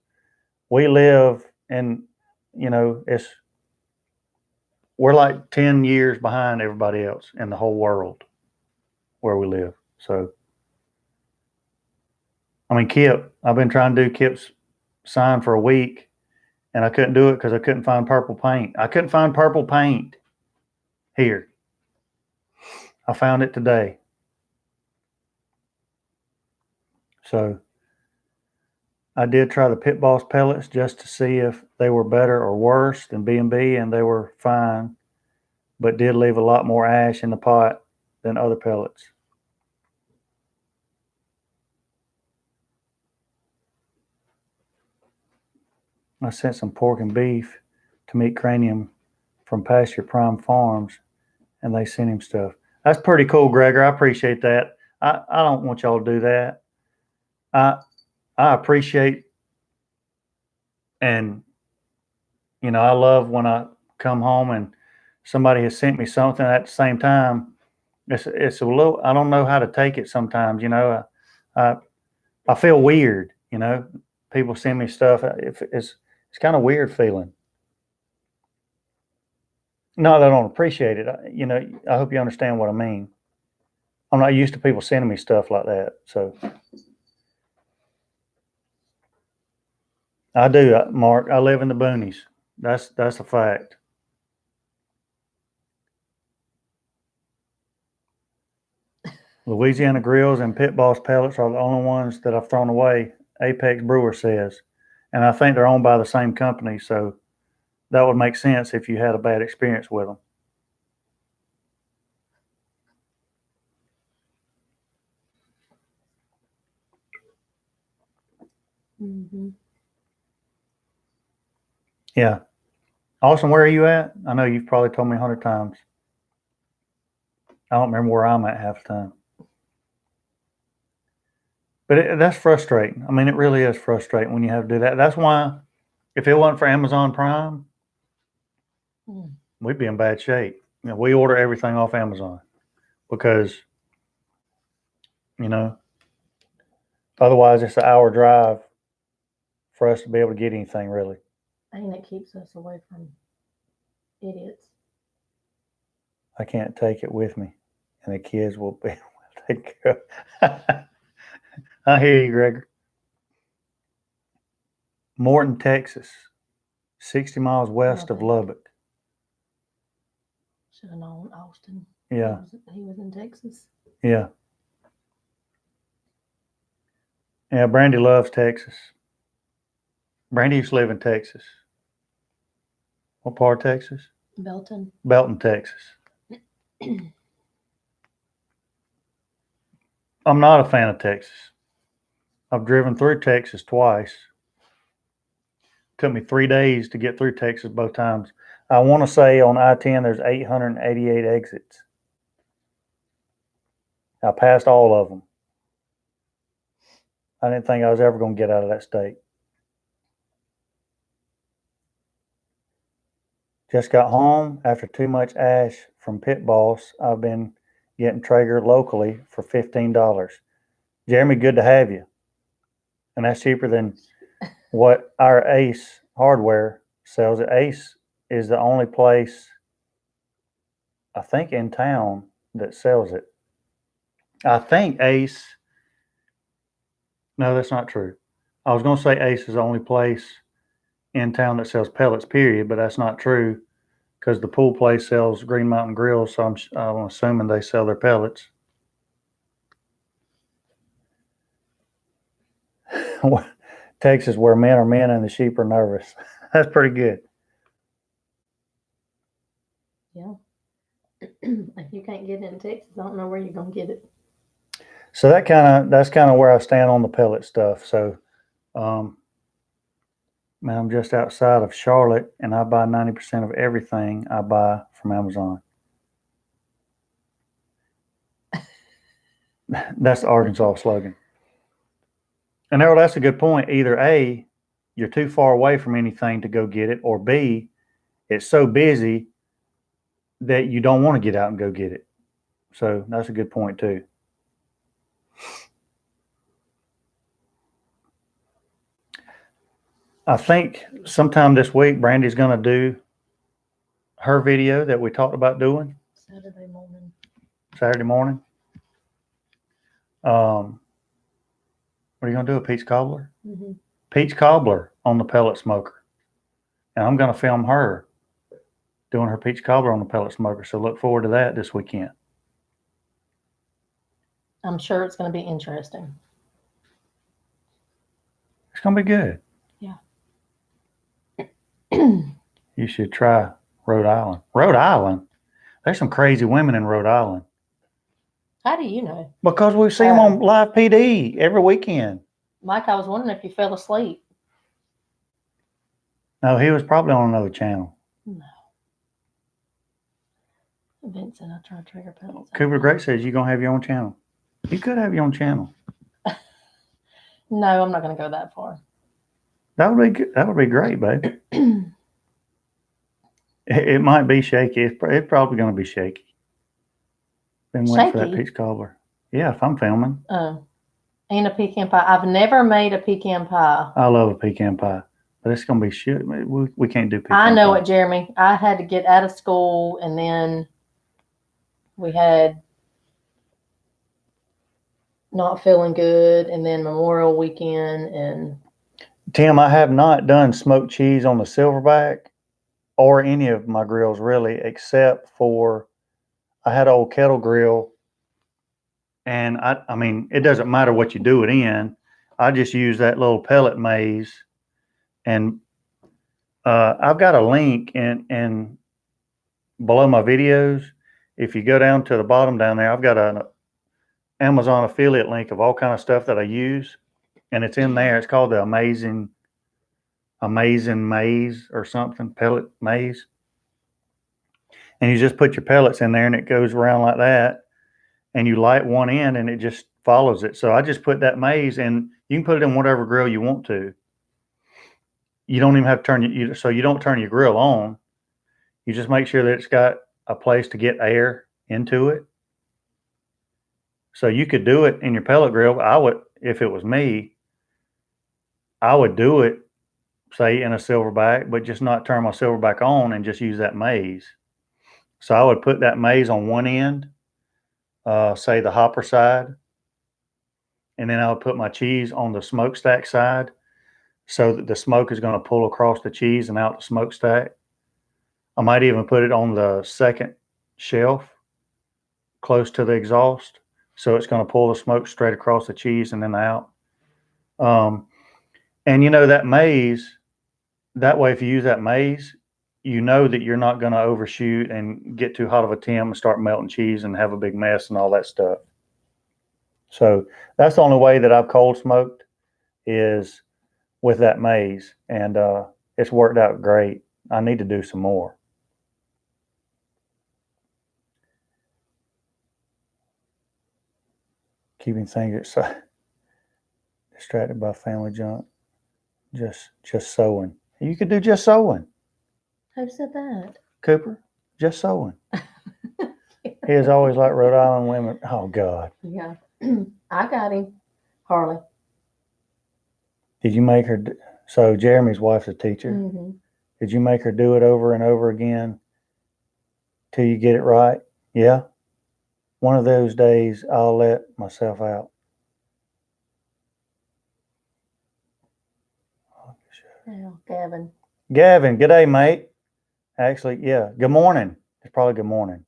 we live in, you know, we're like 10 years behind everybody else in the whole world where we live. So, I mean, Kip, I've been trying to do Kip's sign for a week, and I couldn't do it because I couldn't find purple paint. I couldn't find purple paint here. I found it today. So I did try the Pit Boss pellets just to see if they were better or worse than B&B, and they were fine, but did leave a lot more ash in the pot than other pellets. I sent some pork and beef to Meat Cranium from Pasture Prime Farms, and they sent him stuff. That's pretty cool, Gregor. I appreciate that. I don't want y'all to do that. I appreciate, and you know, I love when I come home and somebody has sent me something at the same time. It's a little, I don't know how to take it sometimes, you know. I feel weird, you know. People send me stuff. It's kind of weird feeling. Not that I don't appreciate it. You know, I hope you understand what I mean. I'm not used to people sending me stuff like that. So I do, Mark. I live in the boonies. That's a fact. Louisiana Grills and Pit Boss pellets are the only ones that I've thrown away, Apex Brewer says. And I think they're owned by the same company, so that would make sense if you had a bad experience with them. Mm-hmm. Yeah. Austin, where are you at? I know you've probably told me 100 times. I don't remember where I'm at half the time. But that's frustrating. I mean, it really is frustrating when you have to do that. That's why, if it wasn't for Amazon Prime, we'd be in bad shape. You know, we order everything off Amazon because, you know, otherwise it's an hour drive for us to be able to get anything really. And it keeps us away from idiots. I can't take it with me, and the kids will be able to take care of. I hear you, Gregor. Morton, Texas, 60 miles west of Lubbock. should have known Austin. Yeah. He was in Texas. Yeah. Yeah, Brandy loves Texas. Brandy used to live in Texas. What part of Texas? Belton. Belton, Texas. I'm not a fan of Texas. I've driven through Texas twice. Took me 3 days to get through Texas both times. I want to say on I-10 there's 888 exits. I passed all of them. I didn't think I was ever going to get out of that state. Just got home after too much ash from Pit Boss. I've been getting Traeger locally for $15. Jeremy, good to have you. And that's cheaper than what our Ace hardware sells. Ace is the only place, I think, in town that sells it. I think Ace, no, that's not true. I was going to say Ace is the only place in town that sells pellets, period, but that's not true because the pool place sells Green Mountain Grills, so I'm assuming they sell their pellets. Texas, where men are men and the sheep are nervous. That's pretty good. Yeah. If you can't get it in Texas, I don't know where you're gonna get it. So that's kind of where I stand on the pellet stuff. So, man, I'm just outside of Charlotte, and I buy 90% of everything I buy from Amazon. That's the Arkansas slogan. And Errol, that's a good point. Either A, you're too far away from anything to go get it, or B, it's so busy that you don't want to get out and go get it. So that's a good point too. I think sometime this week, Brandy's going to do her video that we talked about doing Saturday morning. Saturday morning. What are you going to do? A peach cobbler? Mm-hmm. Peach cobbler on the pellet smoker. And I'm going to film her doing her peach cobbler on the pellet smoker. So look forward to that this weekend. I'm sure it's going to be interesting. It's going to be good. Yeah. You should try Rhode Island. Rhode Island? There's some crazy women in Rhode Island. How do you know? Because we see them on live PD every weekend. Mike, I was wondering if you fell asleep. No, he was probably on another channel. No. Vincent, I tried Traeger Pellets. Cooper Great says you're going to have your own channel. You could have your own channel. No, I'm not going to go that far. That would be good. That would be great, babe. It might be shaky. It's probably going to be shaky. Been waiting for that Shaky? peach cobbler. Yeah, if I'm filming. Oh. And a pecan pie. I've never made a pecan pie. I love a pecan pie. But it's going to be shit. We can't do pecan I know pie. it, Jeremy. I had to get out of school, and then we had not feeling good, and then Memorial Weekend, and Tim, I have not done smoked cheese on the Silverbac or any of my grills really, except for I had an old kettle grill, and I mean, it doesn't matter what you do it in. I just use that little pellet maze, and I've got a link in below my videos. If you go down to the bottom down there, I've got an Amazon affiliate link of all kind of stuff that I use, and it's in there. It's called the Amazing Maze or something, pellet maze. And you just put your pellets in there and it goes around like that, and you light one end and it just follows it. So I just put that maze in. You can put it in whatever grill you want to. You don't even have to turn so you don't turn your grill on. You just make sure that it's got a place to get air into it. So you could do it in your pellet grill. I would, if it was me, I would do it, say in a Silverbac, but just not turn my Silverbac on and just use that maze. So I would put that maze on one end, say the hopper side, and then I would put my cheese on the smokestack side so that the smoke is going to pull across the cheese and out the smokestack. I might even put it on the second shelf close to the exhaust. So it's going to pull the smoke straight across the cheese and then out. And you know, that maze, that way, if you use that maze, you know that you're not going to overshoot and get too hot of a temp and start melting cheese and have a big mess and all that stuff. So that's the only way that I've cold smoked is with that maze. And it's worked out great. I need to do some more. Keeping things excited. Distracted by family junk. Just sewing. You could do just sewing. Who said that? Cooper, just sewing. He is always like Rhode Island women. Oh God. Yeah. I got him. Harley. Did you make her so Jeremy's wife's a teacher. Mm-hmm. Did you make her do it over and over again till you get it right? Yeah. One of those days I'll let myself out. Yeah, Gavin. Gavin, good day, mate. Actually, yeah. Good morning. It's probably good morning.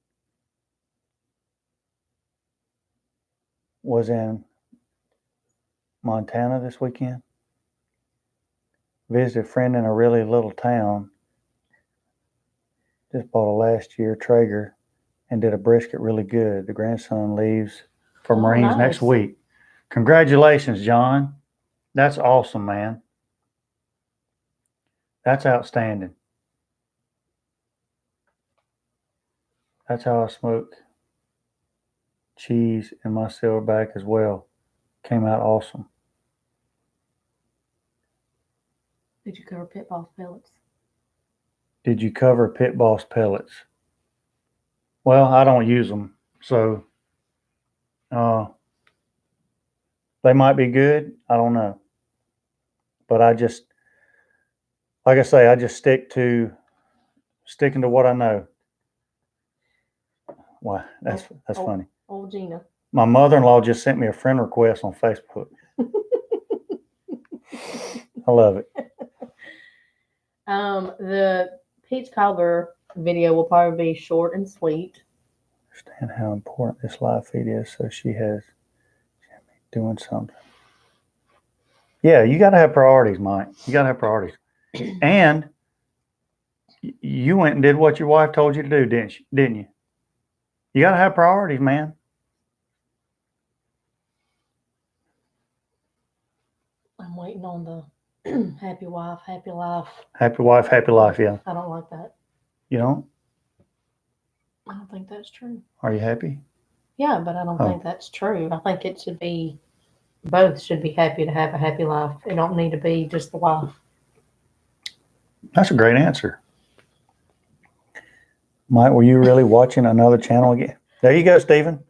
Was in Montana this weekend. Visited a friend in a really little town. Just bought a last year Traeger and did a brisket really good. The grandson leaves for Marines next week. Congratulations, John. That's awesome, man. That's outstanding. That's how I smoke cheese in my Silverbac as well. Came out awesome. Did you cover Pit Boss pellets? Did you cover Pit Boss pellets? Well, I don't use them, so they might be good. I don't know, but I just, like I say, I just sticking to what I know. Why? That's funny. Old Gina. My mother-in-law just sent me a friend request on Facebook. I love it. The peach cobbler video will probably be short and sweet. Understand how important this live feed is, so she has doing something. Yeah, you got to have priorities, Mike. You got to have priorities. And you went and did what your wife told you to do, didn't you? You got to have priorities, man. I'm waiting on the happy wife, happy life. Happy wife, happy life, yeah. I don't like that. You don't? I don't think that's true. Are you happy? Yeah, but I don't think that's true. I think it should be, both should be happy to have a happy life. It don't need to be just the wife. That's a great answer. Mike, were you really watching another channel again? There you go, Stephen.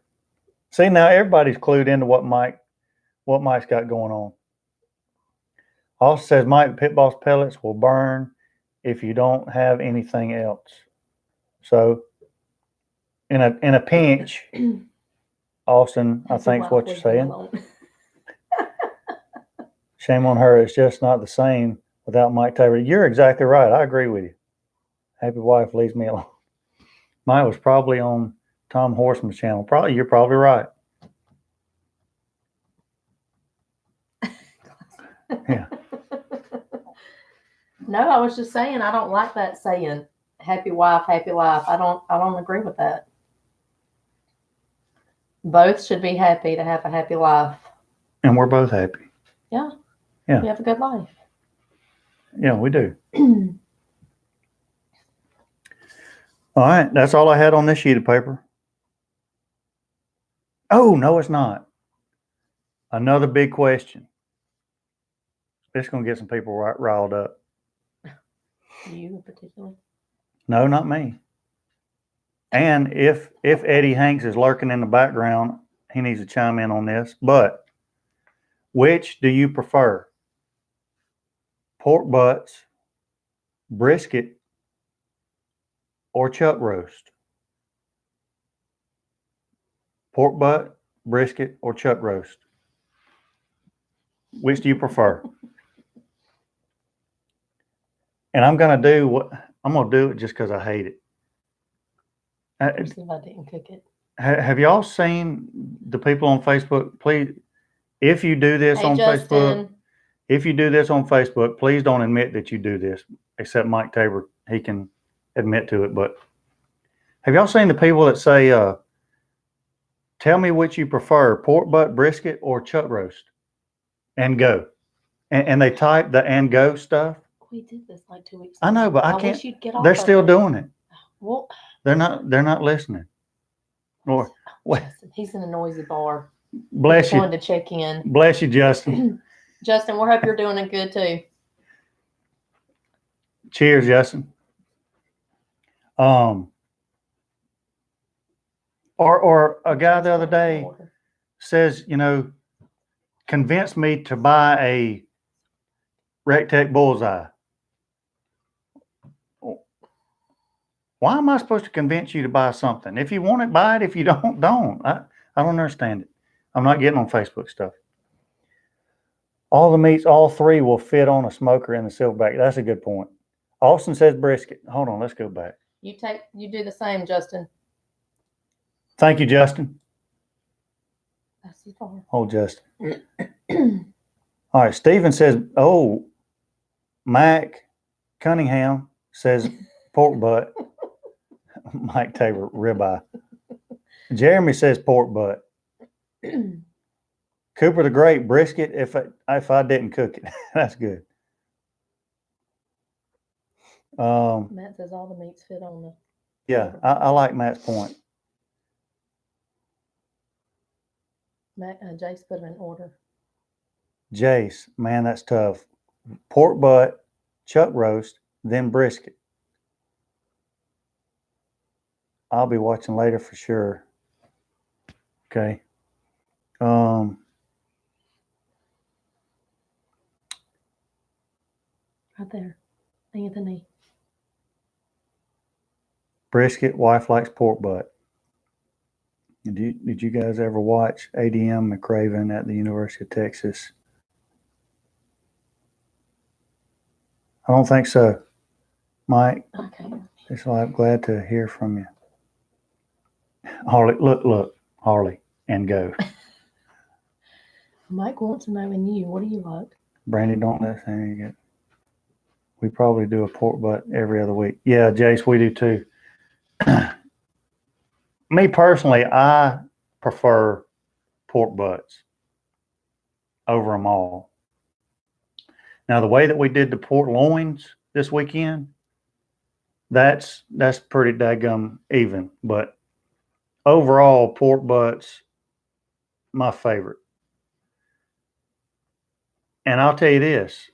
See, now everybody's clued into what Mike's got going on. Also says, Mike, Pit Boss pellets will burn if you don't have anything else. So, in a pinch, Austin, I think is what you're saying. Shame on her. It's just not the same without Mike Tabor. You're exactly right. I agree with you. Happy wife leaves me alone. Mine was probably on Tom Horseman's channel. You're probably right. Yeah. No, I was just saying I don't like that saying. Happy wife, happy life. I don't agree with that. Both should be happy to have a happy life. And we're both happy. Yeah. Yeah. We have a good life. Yeah, we do. All right, that's all I had on this sheet of paper. Oh, no, it's not. Another big question. It's going to get some people riled up. You particularly? No, not me. And if Eddie Hanks is lurking in the background, he needs to chime in on this. But which do you prefer? Pork butts, brisket, or chuck roast? Pork butt, brisket, or chuck roast? Which do you prefer? And I'm going to do it just because I hate it. Especially if I didn't cook it. Have y'all seen the people on Facebook? Please, if you do this Hey, on Facebook, Justin. if you do this on Facebook, please don't admit that you do this. Except Mike Tabor, he can admit to it. But have y'all seen the people that say, "Tell me which you prefer: pork butt, brisket, or chuck roast?" And go, and they type the "and go" stuff. We did this like 2 weeks I ago. know, but I can't. wish you'd get off They're of still it. doing it. Well, They're not listening. Or Justin, he's in a noisy bar. bless Just you, wanted to check in. bless you, Justin. Justin, we hope you're doing it good too. Cheers, Justin. Or a guy the other day says, convinced me to buy a Rectech Bullseye. Why am I supposed to convince you to buy something? If you want it, buy it. If you don't, don't. I don't understand it. I'm not getting on Facebook stuff. All the meats, all three will fit on a smoker in the Silverbac. That's a good point. Austin says brisket. Hold on, let's go back. You do the same, Justin. Thank you, Justin. That's the bar. Oh, Justin. All right, Stephen says, Mac Cunningham says pork butt. Mike Tabor, ribeye. Jeremy says pork butt. Cooper the Great, brisket if I didn't cook it. That's good. Matt says all the meats fit on the. Yeah, I like Matt's point. Jace put an order. Jace, man, that's tough. Pork butt, chuck roast, then brisket. I'll be watching later for sure. Okay. Right there. Anthony. Brisket, wife likes pork butt. Did you guys ever watch ADM McRaven at the University of Texas? I don't think so. Mike, Okay. I'm glad to hear from you. Harley, look, Harley, and go. Mike wants to know in you. What do you like? Brandy, don't let anything get. We probably do a pork butt every other week. Yeah, Jace, we do too. Me personally, I prefer pork butts over them all. Now, the way that we did the pork loins this weekend, that's pretty daggum even. But overall, pork butts, my favorite. And I'll tell you this,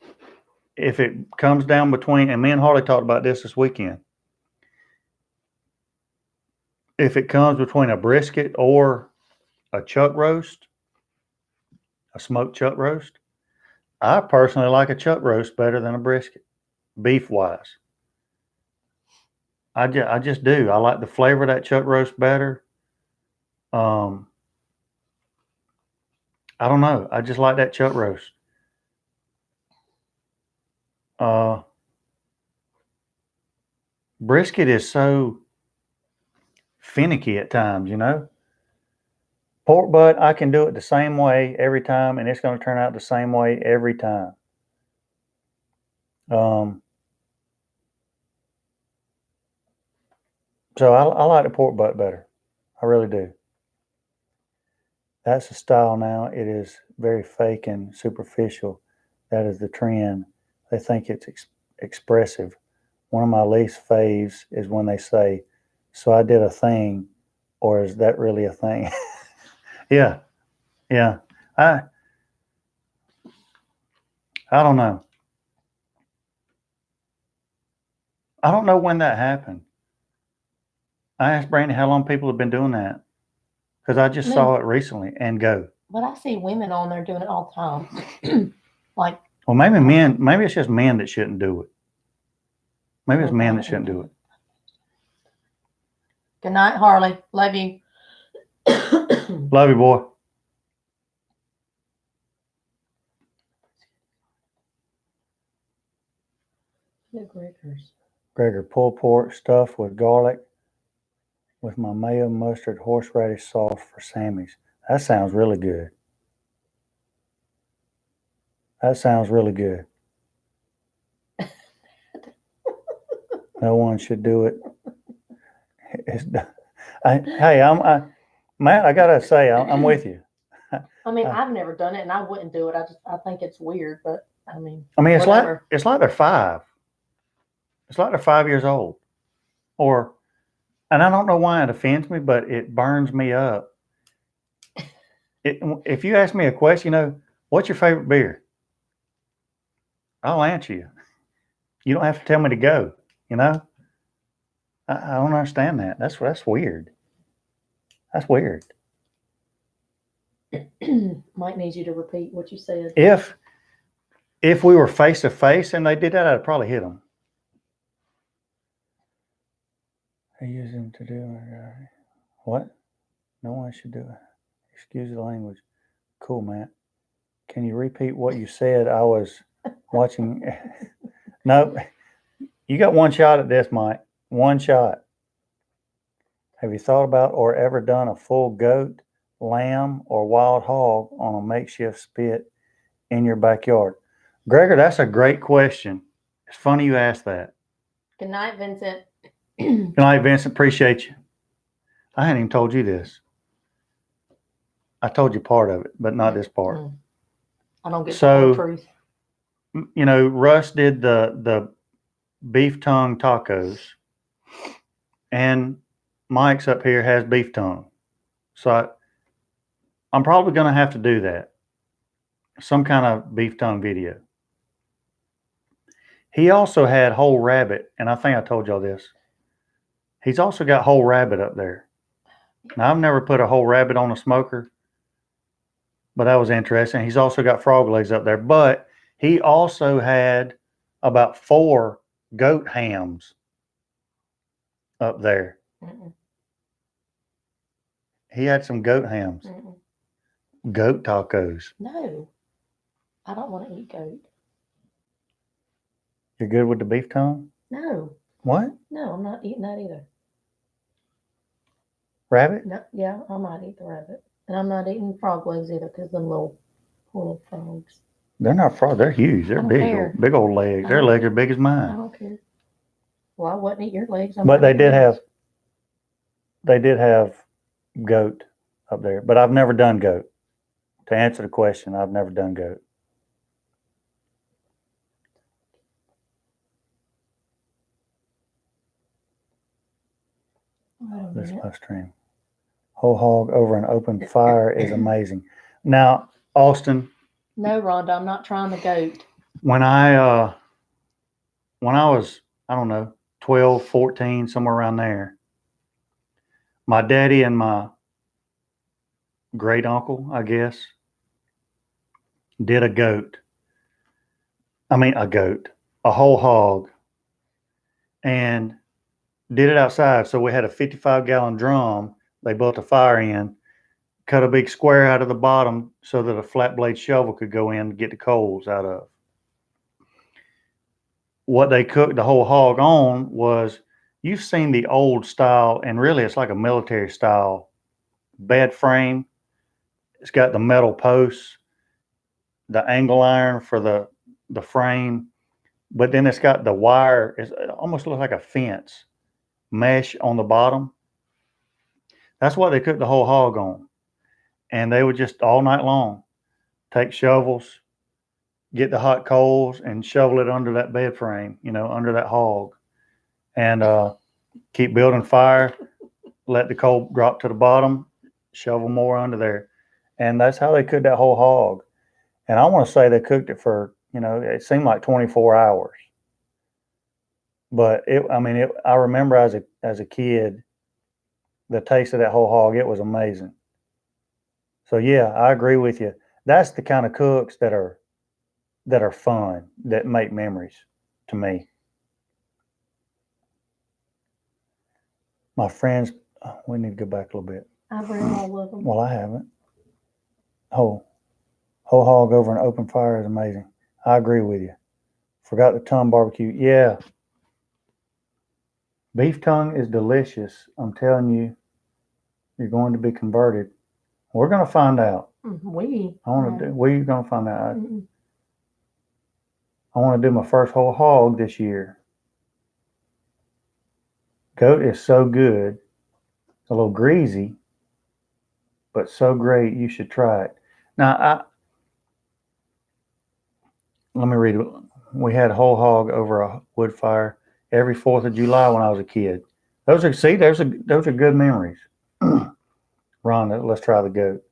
if it comes down between, and me and Harley talked about this weekend, if it comes between a brisket or a chuck roast, a smoked chuck roast, I personally like a chuck roast better than a brisket, beef wise. I just do. I like the flavor of that chuck roast better. I don't know. I just like that chuck roast. Brisket is so finicky at times, Pork butt, I can do it the same way every time, and it's going to turn out the same way every time. So I like the pork butt better. I really do. That's the style now. It is very fake and superficial. That is the trend. They think it's expressive. One of my least faves is when they say, "So I did a thing," or "Is that really a thing?" Yeah. I don't know. I don't know when that happened. I asked Brandy how long people have been doing that because I just saw it recently and go. But I see women on there doing it all the time. Well, maybe men. Maybe it's just men that shouldn't do it. Maybe it's men that shouldn't do it. Good night, Harley. Love you. Love you, boy. The Gregors. Gregor pulled pork stuffed with garlic, with my mayo, mustard, horseradish sauce for Sammy's. That sounds really good. That sounds really good. No one should do it. Matt, I gotta say, I'm with you. I mean, I've never done it, and I wouldn't do it. I think it's weird, but I mean, It's whatever. like they're 5. It's like they're 5 years old, and I don't know why it offends me, but it burns me up. If you ask me a question, what's your favorite beer? I'll answer you. You don't have to tell me to go. I don't understand that. That's weird. That's weird. Mike needs you to repeat what you said. If we were face to face and they did that, I'd probably hit them. I use them to do what? No one should do it. Excuse the language. Cool, Matt. Can you repeat what you said? I was watching. No, you got one shot at this, Mike. One shot. Have you thought about or ever done a full goat, lamb, or wild hog on a makeshift spit in your backyard? Gregor, that's a great question. It's funny you asked that. Good night, Vincent. Good night, Vincent. Appreciate you. I hadn't even told you this. I told you part of it, but not this part. I don't get the whole truth. Russ did the beef tongue tacos, and Mike's up here has beef tongue. So I'm probably going to have to do that. Some kind of beef tongue video. He also had whole rabbit, and I think I told y'all this. He's also got whole rabbit up there. Now, I've never put a whole rabbit on a smoker, but that was interesting. He's also got frog legs up there, but he also had about 4 goat hams up there. Mm-mm. He had some goat hams. Mm-mm. Goat tacos. No, I don't want to eat goat. You're good with the beef tongue? No. What? No, I'm not eating that either. Rabbit? No, yeah, I might eat the rabbit. And I'm not eating frog legs either because them little frogs. They're not frogs. They're huge. They're big old legs. Their legs are big as I mine. don't care. Well, I wouldn't eat your legs. But they did have goat up there. But I've never done goat. To answer the question, I've never done goat. This live stream. Whole hog over an open fire is amazing. Now, Austin. No, Rhonda, I'm not trying the goat. When I was, I don't know, 12, 14, somewhere around there, my daddy and my great uncle, I guess, did a whole hog, and did it outside. So we had a 55-gallon drum. They built a fire in, cut a big square out of the bottom so that a flat blade shovel could go in and get the coals out of. What they cooked the whole hog on was, you've seen the old style, and really it's like a military style bed frame. It's got the metal posts, the angle iron for the frame, but then it's got the wire. It almost looks like a fence mesh on the bottom. That's what they cooked the whole hog on. And they would just all night long take shovels, get the hot coals, and shovel it under that bed frame, under that hog, and keep building fire, let the coal drop to the bottom, shovel more under there. And that's how they cooked that whole hog. And I want to say they cooked it for, it seemed like 24 hours. But I remember as a kid, the taste of that whole hog, it was amazing. So yeah, I agree with you. That's the kind of cooks that are fun, that make memories to me. My friends, we need to go back a little bit. I've read all of them. Well, I haven't. Whole hog over an open fire is amazing. I agree with you. Forgot the tongue barbecue. Yeah. Beef tongue is delicious. I'm telling you, you're going to be converted. We're going to find out. We're going to find out. I want to do my first whole hog this year. Goat is so good. It's a little greasy, but so great. You should try it. Now, let me read it. We had whole hog over a wood fire every 4th of July when I was a kid. Those are good memories. Rhonda, let's try the goat.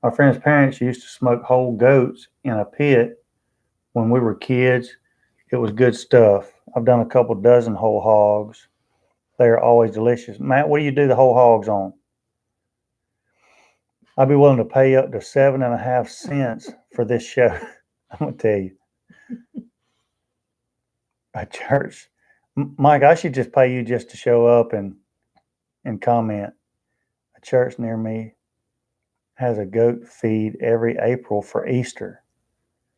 My friend's parents used to smoke whole goats in a pit when we were kids. It was good stuff. I've done a couple dozen whole hogs. They are always delicious. Matt, what do you do the whole hogs on? I'd be willing to pay up to 7.5 cents for this show. I'm going to tell you. A church. Mike, I should just pay you just to show up and comment. A church near me has a goat feed every April for Easter.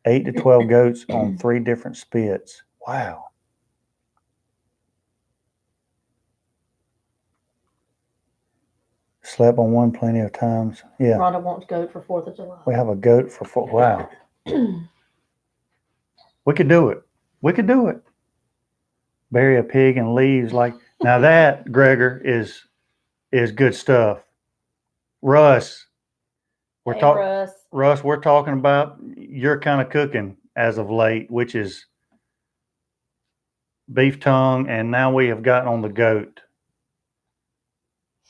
8 to 12 goats on 3 different spits. Wow. Slept on one plenty of times. Yeah. Rhonda wants goat for 4th of July. We have a goat for wow. We could do it. We could do it. Bury a pig in leaves like now that, Gregor, is good stuff. Russ, Russ, we're talking about your kind of cooking as of late, which is beef tongue, and now we have gotten on the goat.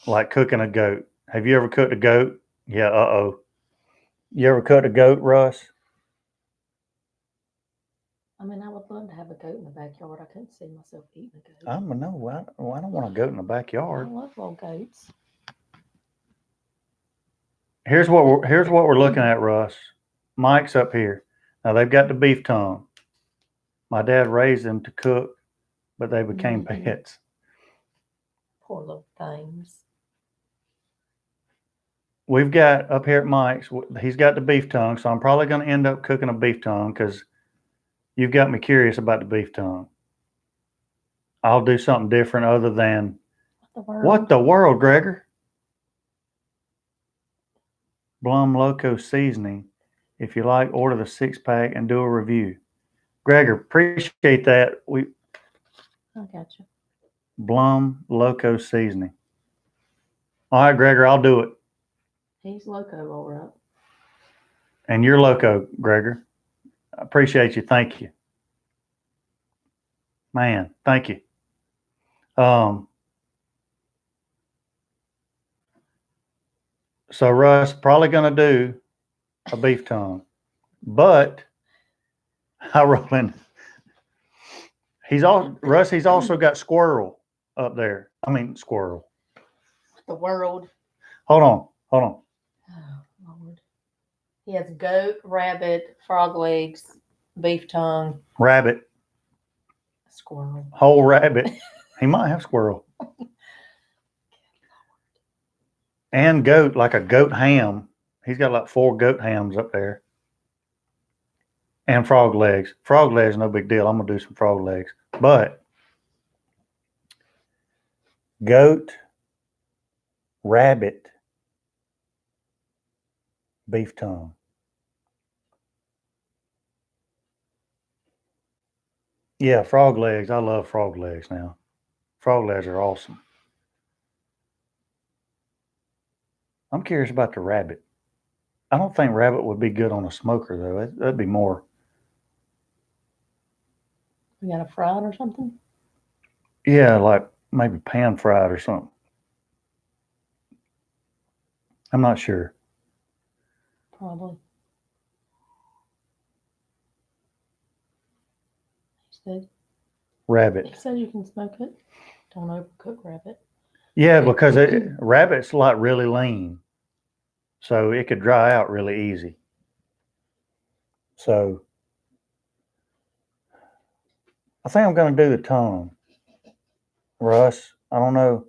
Like cooking a goat. Have you ever cooked a goat? Yeah, You ever cooked a goat, Russ? I mean, I would love to have a goat in the backyard. I couldn't see myself eating a goat. I don't know. I don't want a goat in the backyard. I love little goats. Here's what we're looking at, Russ. Mike's up here. Now they've got the beef tongue. My dad raised them to cook, but they became pets. Poor little things. We've got up here at Mike's, he's got the beef tongue, so I'm probably going to end up cooking a beef tongue because you've got me curious about the beef tongue. I'll do something different other than what the world, Gregor? Blum Loco seasoning. If you like, order the 6-pack and do a review. Gregor, appreciate that. I got you. Blum Loco seasoning. All right, Gregor, I'll do it. He's loco, all right. And you're loco, Gregor. I appreciate you. Thank you. Man, thank you. So Russ, probably going to do a beef tongue, but I roll in. He's also got squirrel up there. I mean, squirrel. The world. Hold on. Oh, Lord. He has goat, rabbit, frog legs, beef tongue. Rabbit. Squirrel. Whole rabbit. He might have squirrel. And goat, like a goat ham. He's got like 4 goat hams up there. And frog legs. Frog legs, no big deal. I'm going to do some frog legs. But goat, rabbit, beef tongue. Yeah, frog legs. I love frog legs now. Frog legs are awesome. I'm curious about the rabbit. I don't think rabbit would be good on a smoker, though. That'd be more. You got a fried or something? Yeah, like maybe pan fried or something. I'm not sure. Probably. He said. Rabbit. He said you can smoke it. Don't overcook rabbit. Yeah, because rabbit's like really lean. So it could dry out really easy. So I think I'm going to do the tongue. Russ, I don't know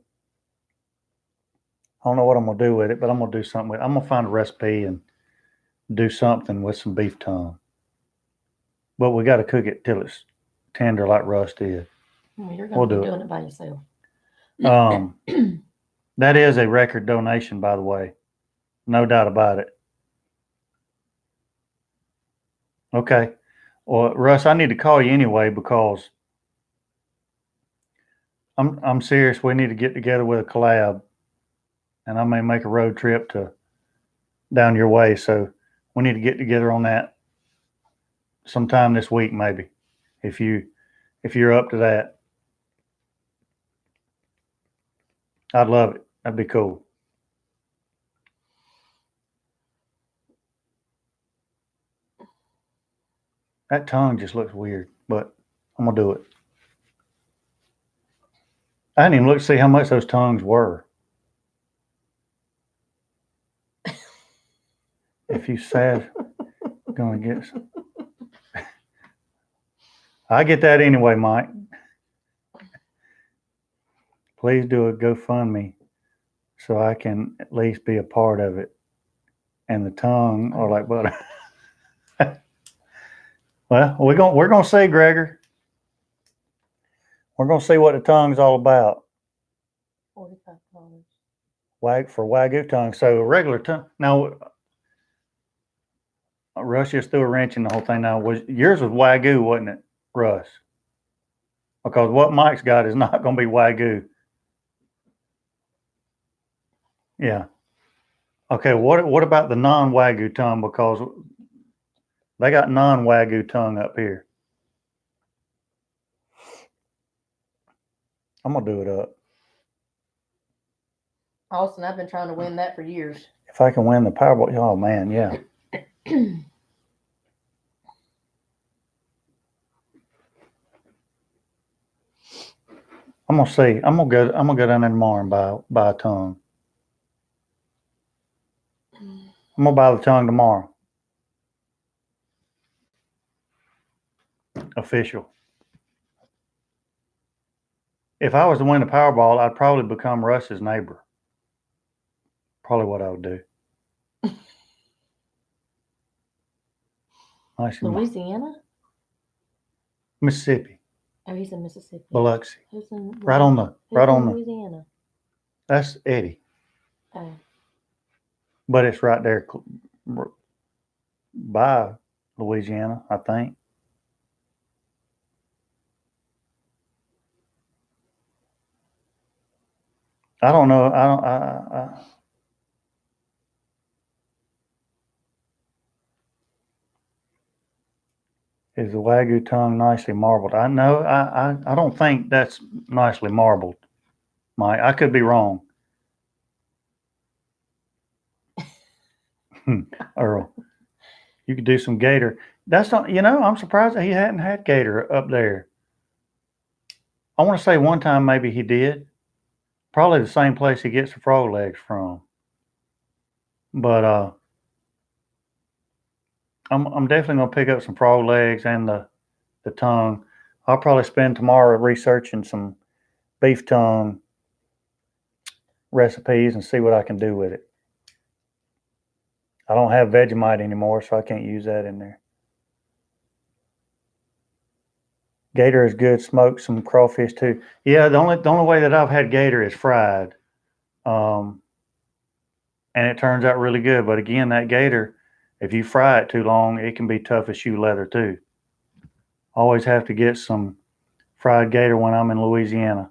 what I'm going to do with it, but I'm going to do something with it. I'm going to find a recipe and do something with some beef tongue. But we got to cook it till it's tender like Russ did. Well, you're going to be doing it by yourself. That is a record donation, by the way. No doubt about it. Okay. Well, Russ, I need to call you anyway because I'm serious. We need to get together with a collab, and I may make a road trip to down your way. So we need to get together on that sometime this week, maybe, if you're up to that. I'd love it. That'd be cool. That tongue just looks weird, but I'm gonna do it. I didn't even look to see how much those tongues were. If you said gonna get some. I get that anyway, Mike. Please do a GoFundMe so I can at least be a part of it. And the tongue are like butter. Well, we're gonna see, Gregor. We're gonna see what the tongue's all about. $45. For Wagyu tongue. So a regular tongue. Now, Russ just threw a wrench in the whole thing. Now, yours was Wagyu, wasn't it, Russ? Because what Mike's got is not going to be Wagyu. Yeah. Okay. What about the non-Wagyu tongue? Because they got non-Wagyu tongue up here. I'm gonna do it up. Austin, I've been trying to win that for years. If I can win the Powerball, oh man, yeah. I'm gonna see. I'm gonna go down there tomorrow and buy a tongue. I'm gonna buy the tongue tomorrow. Official. If I was to win the Powerball, I'd probably become Russ's neighbor. Probably what I would do. Louisiana? Mississippi. Oh, he's in Mississippi. Biloxi. Who's in Louisiana. That's Eddie. Oh. But it's right there by Louisiana, I think. I don't know. Is the Wagyu tongue nicely marbled? I know. I don't think that's nicely marbled, Mike. I could be wrong. Earl, you could do some gator. That's not. I'm surprised that he hadn't had gator up there. I want to say one time maybe he did. Probably the same place he gets the frog legs from. But I'm definitely gonna pick up some frog legs and the tongue. I'll probably spend tomorrow researching some beef tongue recipes and see what I can do with it. I don't have Vegemite anymore, so I can't use that in there. Gator is good. Smoke some crawfish too. Yeah, the only way that I've had gator is fried, and it turns out really good. But again, that gator, if you fry it too long, it can be tough as shoe leather too. Always have to get some fried gator when I'm in Louisiana.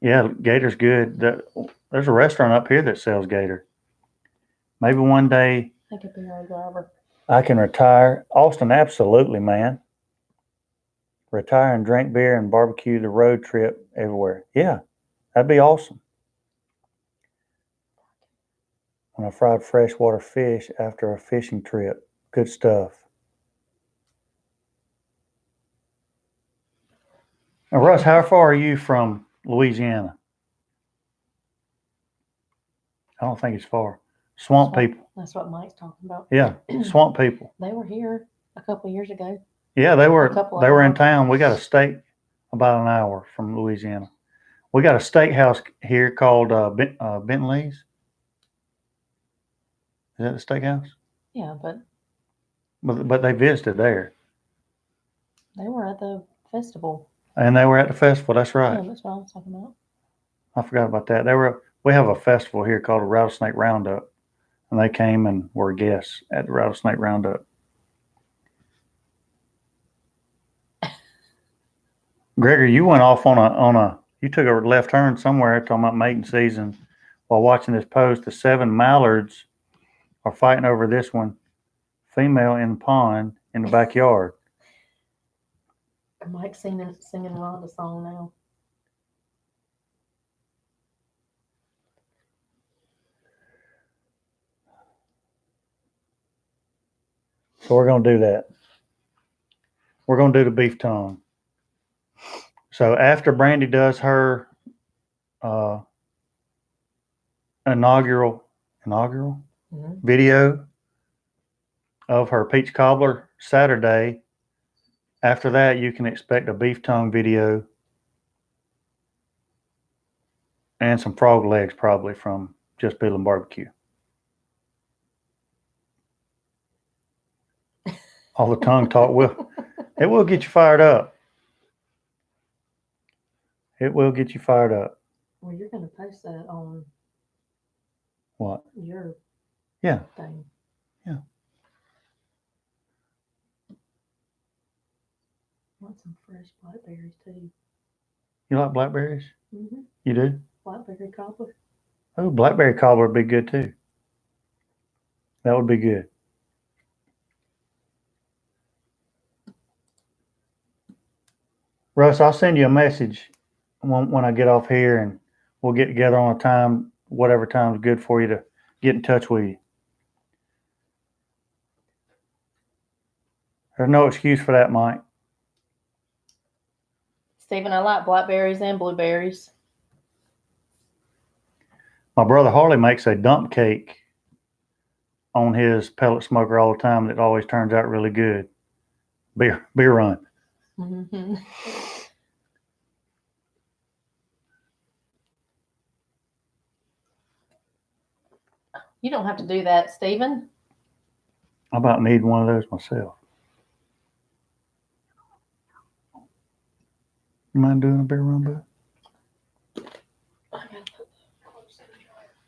Yeah, gator's good. There's a restaurant up here that sells gator. Maybe one day I could be our driver. I can retire. Austin, absolutely, man. Retire and drink beer and barbecue the road trip everywhere. Yeah, that'd be awesome. When I fried freshwater fish after a fishing trip. Good stuff. Now, Russ, how far are you from Louisiana? I don't think it's far. Swamp people. That's what Mike's talking about. Yeah, swamp people. They were here a couple of years ago. Yeah, they were in town. We got a steak about an hour from Louisiana. We got a steakhouse here called Bentley's. Is that the steakhouse? Yeah, But they visited there. They were at the festival. And they were at the festival. That's right. Yeah, that's what I was talking about. I forgot about that. We have a festival here called a Rattlesnake Roundup, and they came and were guests at the Rattlesnake Roundup. Gregor, you went off you took a left turn somewhere talking about mating season while watching this post. The 7 mallards are fighting over this one, female in the pond in the backyard. Mike's singing Rhonda song now. So we're going to do that. We're going to do the beef tongue. So after Brandy does her inaugural video of her peach cobbler Saturday, after that you can expect a beef tongue video and some frog legs probably from Jus Piddlin BBQ. All the tongue talk it will get you fired up. It will get you fired up. Well, you're going to post that on What? your thing. Yeah. I want some fresh blackberries too. You like blackberries? Mm-hmm. You do? Blackberry cobbler. Oh, blackberry cobbler would be good too. That would be good. Russ, I'll send you a message when I get off here, and we'll get together on a time, whatever time is good for you to get in touch with you. There's no excuse for that, Mike. Stephen, I like blackberries and blueberries. My brother Harley makes a dump cake on his pellet smoker all the time that always turns out really good. Beer run. Mm-hmm. You don't have to do that, Stephen. I about need one of those myself. You mind doing a beer run, bud?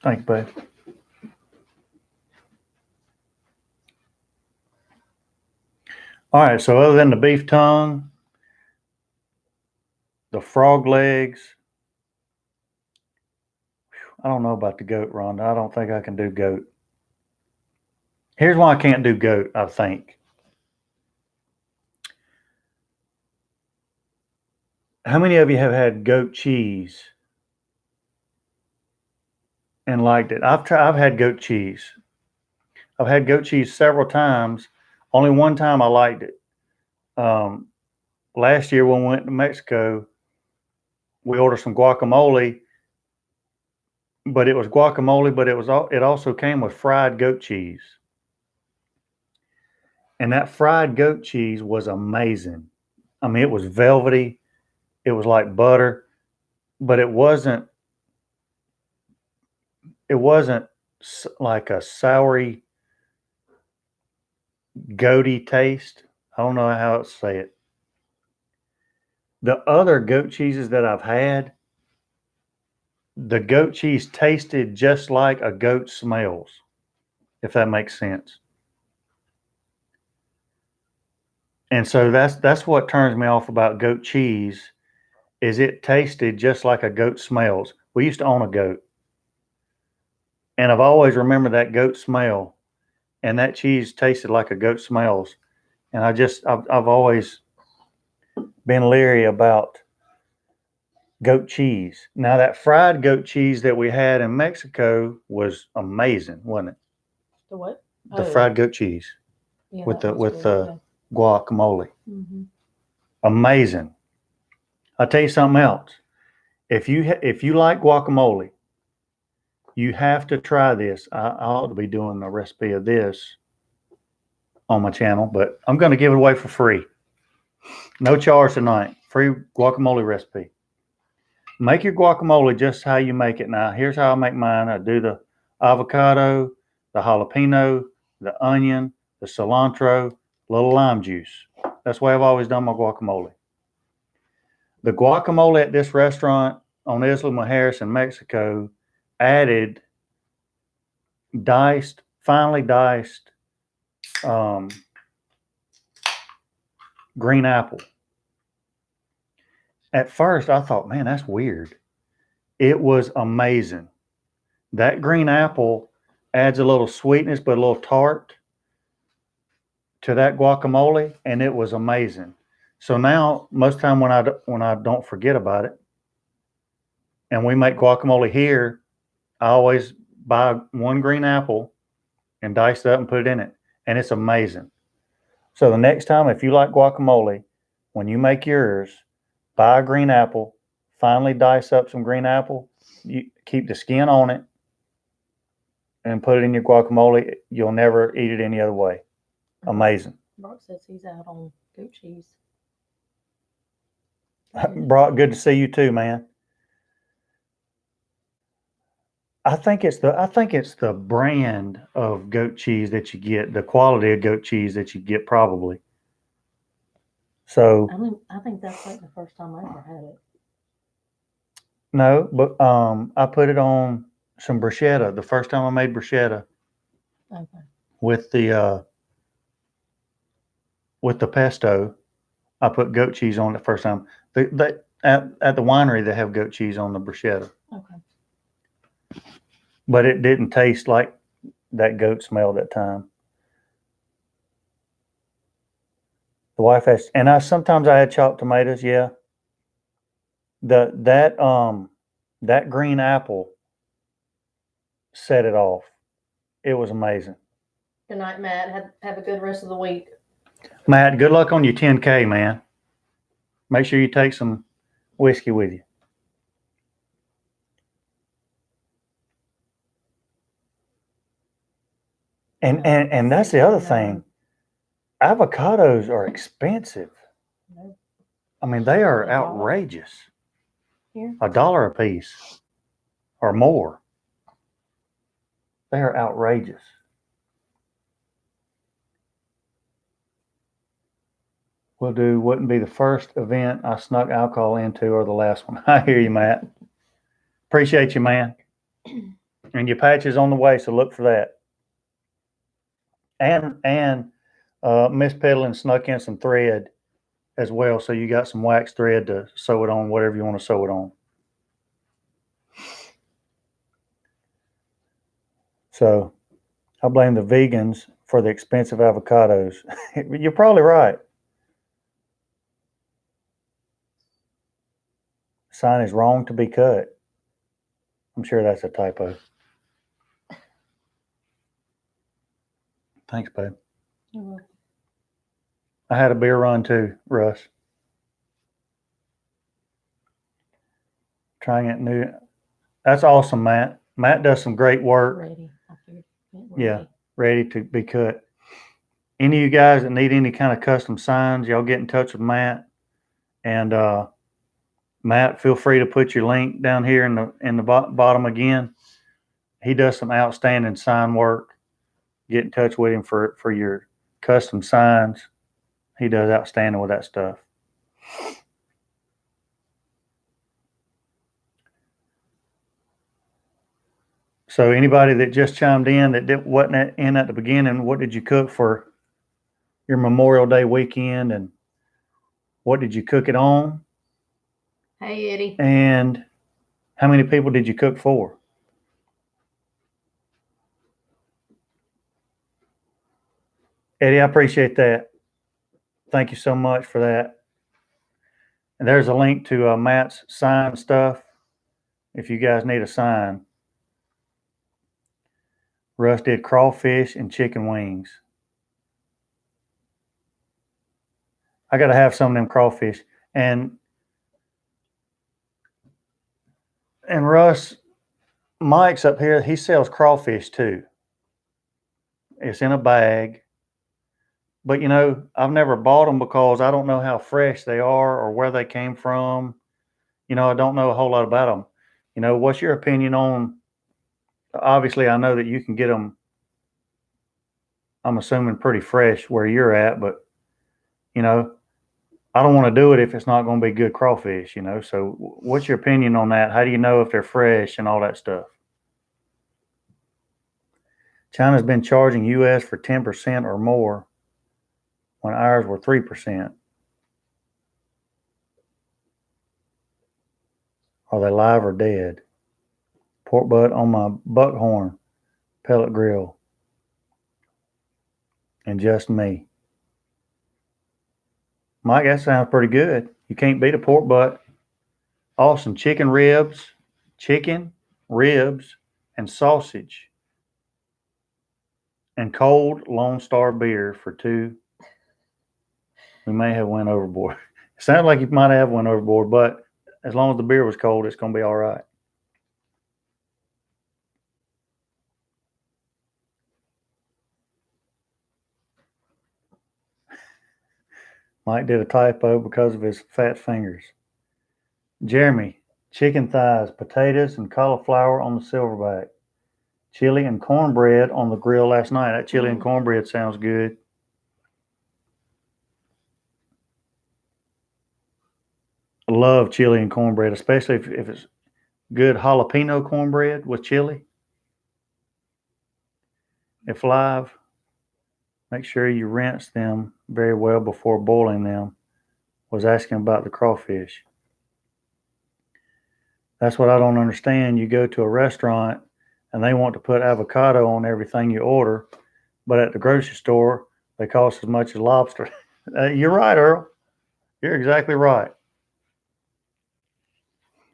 Thanks, bud. All right, so other than the beef tongue, the frog legs, I don't know about the goat, Rhonda. I don't think I can do goat. Here's why I can't do goat, I think. How many of you have had goat cheese and liked it? I've had goat cheese. I've had goat cheese several times. Only one time I liked it. Last year when we went to Mexico, we ordered some guacamole, but it was guacamole, but it also came with fried goat cheese. And that fried goat cheese was amazing. I mean, it was velvety. It was like butter, but it wasn't like a soury, goaty taste. I don't know how to say it. The other goat cheeses that I've had, the goat cheese tasted just like a goat smells, if that makes sense. And so that's what turns me off about goat cheese, is it tasted just like a goat smells. We used to own a goat, and I've always remembered that goat smell, and that cheese tasted like a goat smells. And I've always been leery about goat cheese. Now that fried goat cheese that we had in Mexico was amazing, wasn't it? The what? The fried goat cheese with the guacamole. Mm-hmm. Amazing. I'll tell you something else. If you like guacamole, you have to try this. I ought to be doing a recipe of this on my channel, but I'm going to give it away for free. No charge tonight. Free guacamole recipe. Make your guacamole just how you make it. Now, here's how I make mine. I do the avocado, the jalapeno, the onion, the cilantro, a little lime juice. That's the way I've always done my guacamole. The guacamole at this restaurant on Isla Mujeres in Mexico added finely diced green apple. At first, I thought, man, that's weird. It was amazing. That green apple adds a little sweetness, but a little tart to that guacamole, and it was amazing. So now, most time when I don't forget about it, and we make guacamole here, I always buy one green apple and dice it up and put it in it, and it's amazing. So the next time, if you like guacamole, when you make yours, buy a green apple, finely dice up some green apple, you keep the skin on it, and put it in your guacamole. You'll never eat it any other way. Amazing. Brock says he's out on goat cheese. Brock, good to see you too, man. I think it's the brand of goat cheese that you get, the quality of goat cheese that you get probably. So I think that's like the first time I ever had it. no, but I put it on some bruschetta. The first time I made bruschetta Okay. with the pesto, I put goat cheese on it the first time. At the winery they have goat cheese on the bruschetta. Okay. But it didn't taste like that goat smell that time. The wife has, and sometimes I had chopped tomatoes. Yeah. That green apple set it off. It was amazing. Good night, Matt. Have a good rest of the week. Matt, good luck on your 10K, man. Make sure you take some whiskey with you. And that's the other thing. Avocados are expensive. I mean, they are outrageous. Here. $1 a piece or more. They are outrageous. Wouldn't be the first event I snuck alcohol into or the last one. I hear you, Matt. Appreciate you, man. And your patch is on the way, so look for that. And Miss Piddlin snuck in some thread as well, so you got some wax thread to sew it on, whatever you want to sew it on. So I blame the vegans for the expensive avocados. You're probably right. Sign is wrong to be cut. I'm sure that's a typo. Thanks, babe. You're welcome. I had a beer run too, Russ. Trying it new. That's awesome, Matt. Matt does some great work. Ready. Yeah, ready to be cut. Any of you guys that need any kind of custom signs, y'all get in touch with Matt. And Matt, feel free to put your link down here in the bottom again. He does some outstanding sign work. Get in touch with him for your custom signs. He does outstanding with that stuff. So anybody that just chimed in that wasn't in at the beginning, what did you cook for your Memorial Day weekend, and what did you cook it on? Hey, Eddie. And how many people did you cook for? Eddie, I appreciate that. Thank you so much for that. And there's a link to Matt's sign stuff if you guys need a sign. Russ did crawfish and chicken wings. I got to have some of them crawfish. And Russ, Mike's up here, he sells crawfish too. It's in a bag. But, I've never bought them because I don't know how fresh they are or where they came from. I don't know a whole lot about them. What's your opinion on, obviously, I know that you can get them, I'm assuming, pretty fresh where you're at, but, I don't want to do it if it's not going to be good crawfish, you know. So what's your opinion on that? How do you know if they're fresh and all that stuff? China's been charging US for 10% or more when ours were 3%. Are they live or dead? Pork butt on my buckhorn pellet grill. And just me. Mike, that sounds pretty good. You can't beat a pork butt. Awesome. Chicken, ribs, and sausage. And cold Lone Star beer for two. We may have went overboard. It sounds like you might have went overboard, but as long as the beer was cold, it's going to be all right. Mike did a typo because of his fat fingers. Jeremy, chicken thighs, potatoes, and cauliflower on the Silverbac. Chili and cornbread on the grill last night. That chili and cornbread sounds good. I love chili and cornbread, especially if it's good jalapeno cornbread with chili. If live, make sure you rinse them very well before boiling them. Was asking about the crawfish. That's what I don't understand. You go to a restaurant and they want to put avocado on everything you order, but at the grocery store, they cost as much as lobster. You're right, Earl. You're exactly right.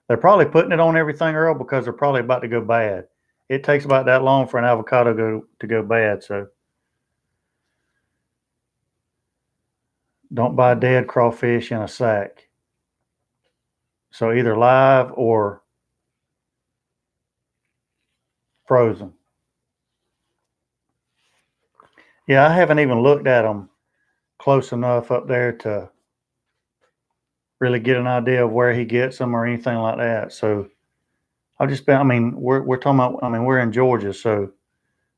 They're probably putting it on everything, Earl, because they're probably about to go bad. It takes about that long for an avocado to go bad, so don't buy dead crawfish in a sack. So either live or frozen. Yeah, I haven't even looked at them close enough up there to really get an idea of where he gets them or anything like that. So I've just been, I mean, we're talking about, I mean, we're in Georgia, so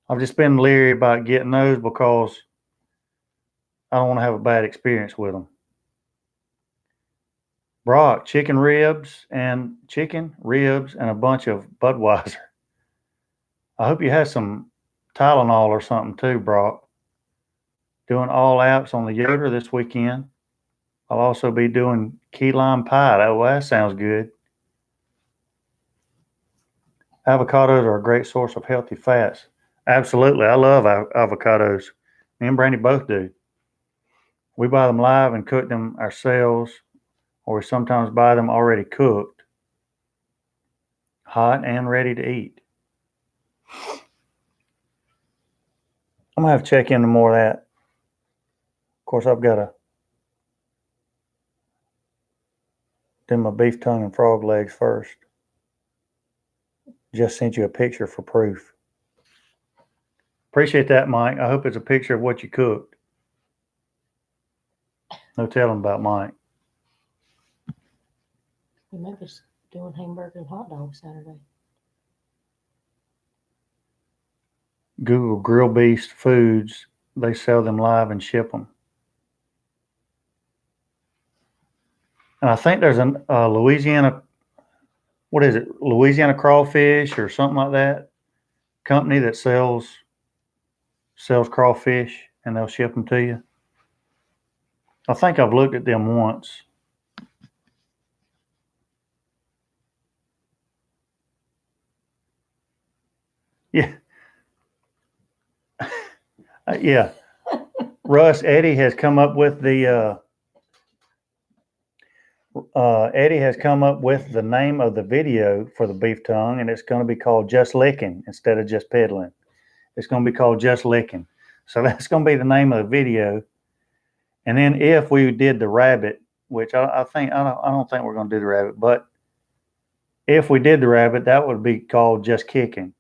I've just been leery about getting those because I don't want to have a bad experience with them. Brock, chicken ribs and a bunch of Budweiser. I hope you had some Tylenol or something too, Brock. Doing all outs on the Yoder this weekend. I'll also be doing key lime pie. That sounds good. Avocados are a great source of healthy fats. Absolutely. I love avocados. Me and Brandy both do. We buy them live and cook them ourselves, or we sometimes buy them already cooked, hot and ready to eat. I'm going to have to check into more of that. Of course, I've got to do my beef tongue and frog legs first. Just sent you a picture for proof. Appreciate that, Mike. I hope it's a picture of what you cooked. No telling about Mike. We may be doing hamburger and hot dogs Saturday. Google Grill Beast Foods. They sell them live and ship them. And I think there's a Louisiana, what is it? Louisiana Crawfish or something like that company that sells crawfish and they'll ship them to you. I think I've looked at them once. Yeah. Yeah. Russ, Eddie has come up with the name of the video for the beef tongue, and it's going to be called Just Licking instead of Just Piddling. It's going to be called Just Licking. So that's going to be the name of the video. And then if we did the rabbit, which I don't think we're going to do the rabbit, but if we did the rabbit, that would be called Just Kicking.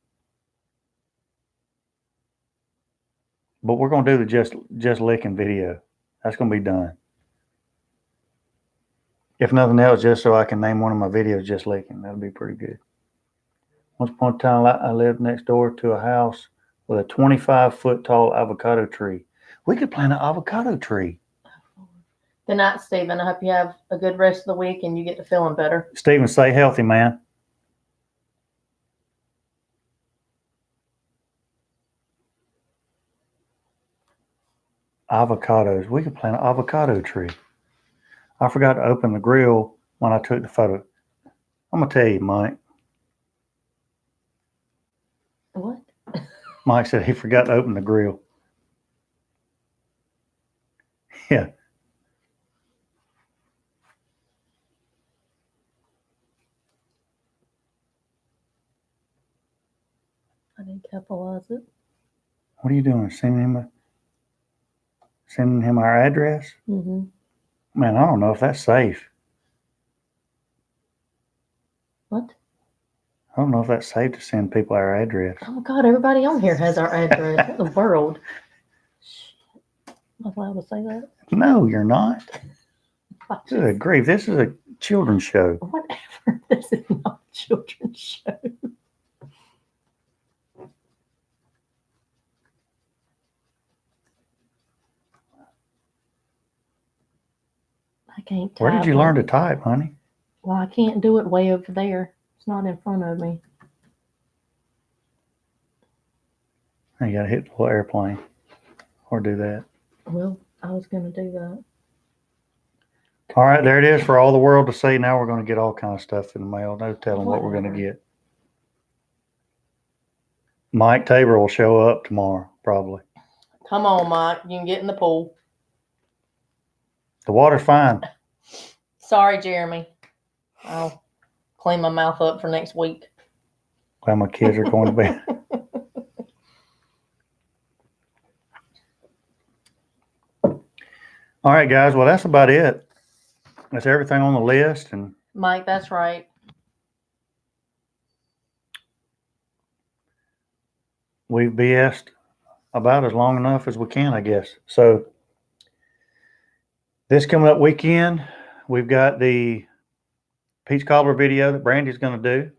But we're going to do the just licking video. That's going to be done. If nothing else, just so I can name one of my videos Just Licking. That'll be pretty good. Once upon a time, I lived next door to a house with a 25-foot tall avocado tree. We could plant an avocado tree. Good night, Stephen. I hope you have a good rest of the week and you get to feeling better. Stephen, stay healthy, man. Avocados. We could plant an avocado tree. I forgot to open the grill when I took the photo. I'm going to tell you, Mike. What? Mike said he forgot to open the grill. Yeah. I didn't capitalize it. What are you doing? Sending him our address? Mm-hmm. Man, I don't know if that's safe. What? I don't know if that's safe to send people our address. Oh my God! Everybody on here has our address. What in the world? Shit. Am I allowed to say that? No, you're not. Good grief. This is a children's show. Whatever. This is not a children's show. I can't type. Where did you learn to type, honey? Well, I can't do it way over there. It's not in front of me. You got to hit the little airplane or do that. Well, I was going to do that. All right, there it is for all the world to see. Now we're going to get all kind of stuff in the mail. No telling what we're going to get. Mike Tabor will show up tomorrow, probably. Come on, Mike. You can get in the pool. The water's fine. Sorry, Jeremy. I'll clean my mouth up for next week. While my kids are going to bed. All right, guys. Well, that's about it. That's everything on the list. And Mike, that's right. we've BS'd about as long enough as we can, I guess. So this coming up weekend, we've got the peach cobbler video that Brandy's going to do.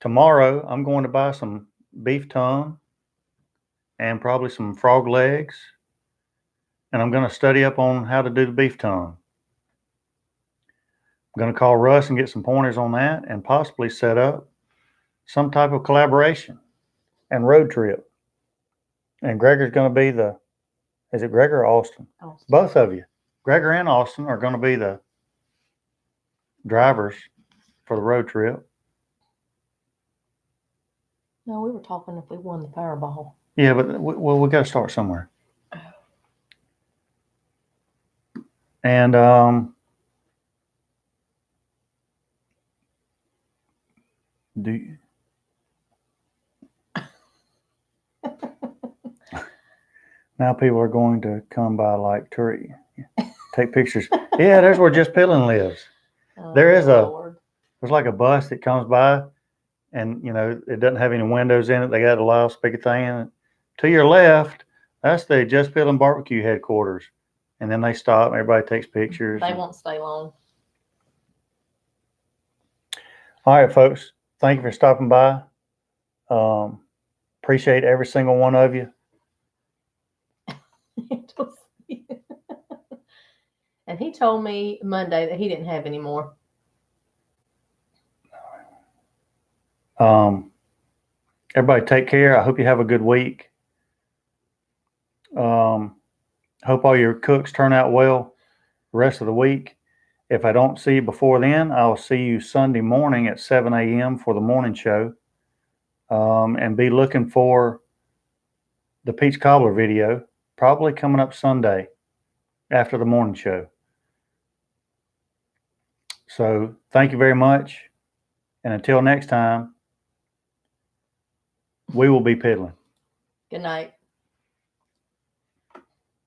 Tomorrow, I'm going to buy some beef tongue and probably some frog legs. And I'm going to study up on how to do the beef tongue. I'm going to call Russ and get some pointers on that and possibly set up some type of collaboration and road trip. And Gregor's going to be is it Gregor or Austin? Austin. Both of you. Gregor and Austin are going to be the drivers for the road trip. No, we were talking if we won the Powerball. Yeah, but we got to start somewhere. And now people are going to come by like tree, take pictures. Yeah, there's where Jus Piddlin lives. There's like a bus that comes by, and it doesn't have any windows in it. They got a loudspeaker thing in it. To your left, that's the Jus Piddlin BBQ headquarters. And then they stop. Everybody takes pictures. They won't stay long. All right, folks. Thank you for stopping by. Appreciate every single one of you. And he told me Monday that he didn't have any more. Everybody take care. I hope you have a good week. Hope all your cooks turn out well the rest of the week. If I don't see you before then, I'll see you Sunday morning at 7 a.m. for the morning show. And be looking for the peach cobbler video, probably coming up Sunday after the morning show. So thank you very much. And until next time, we will be piddling. Good night.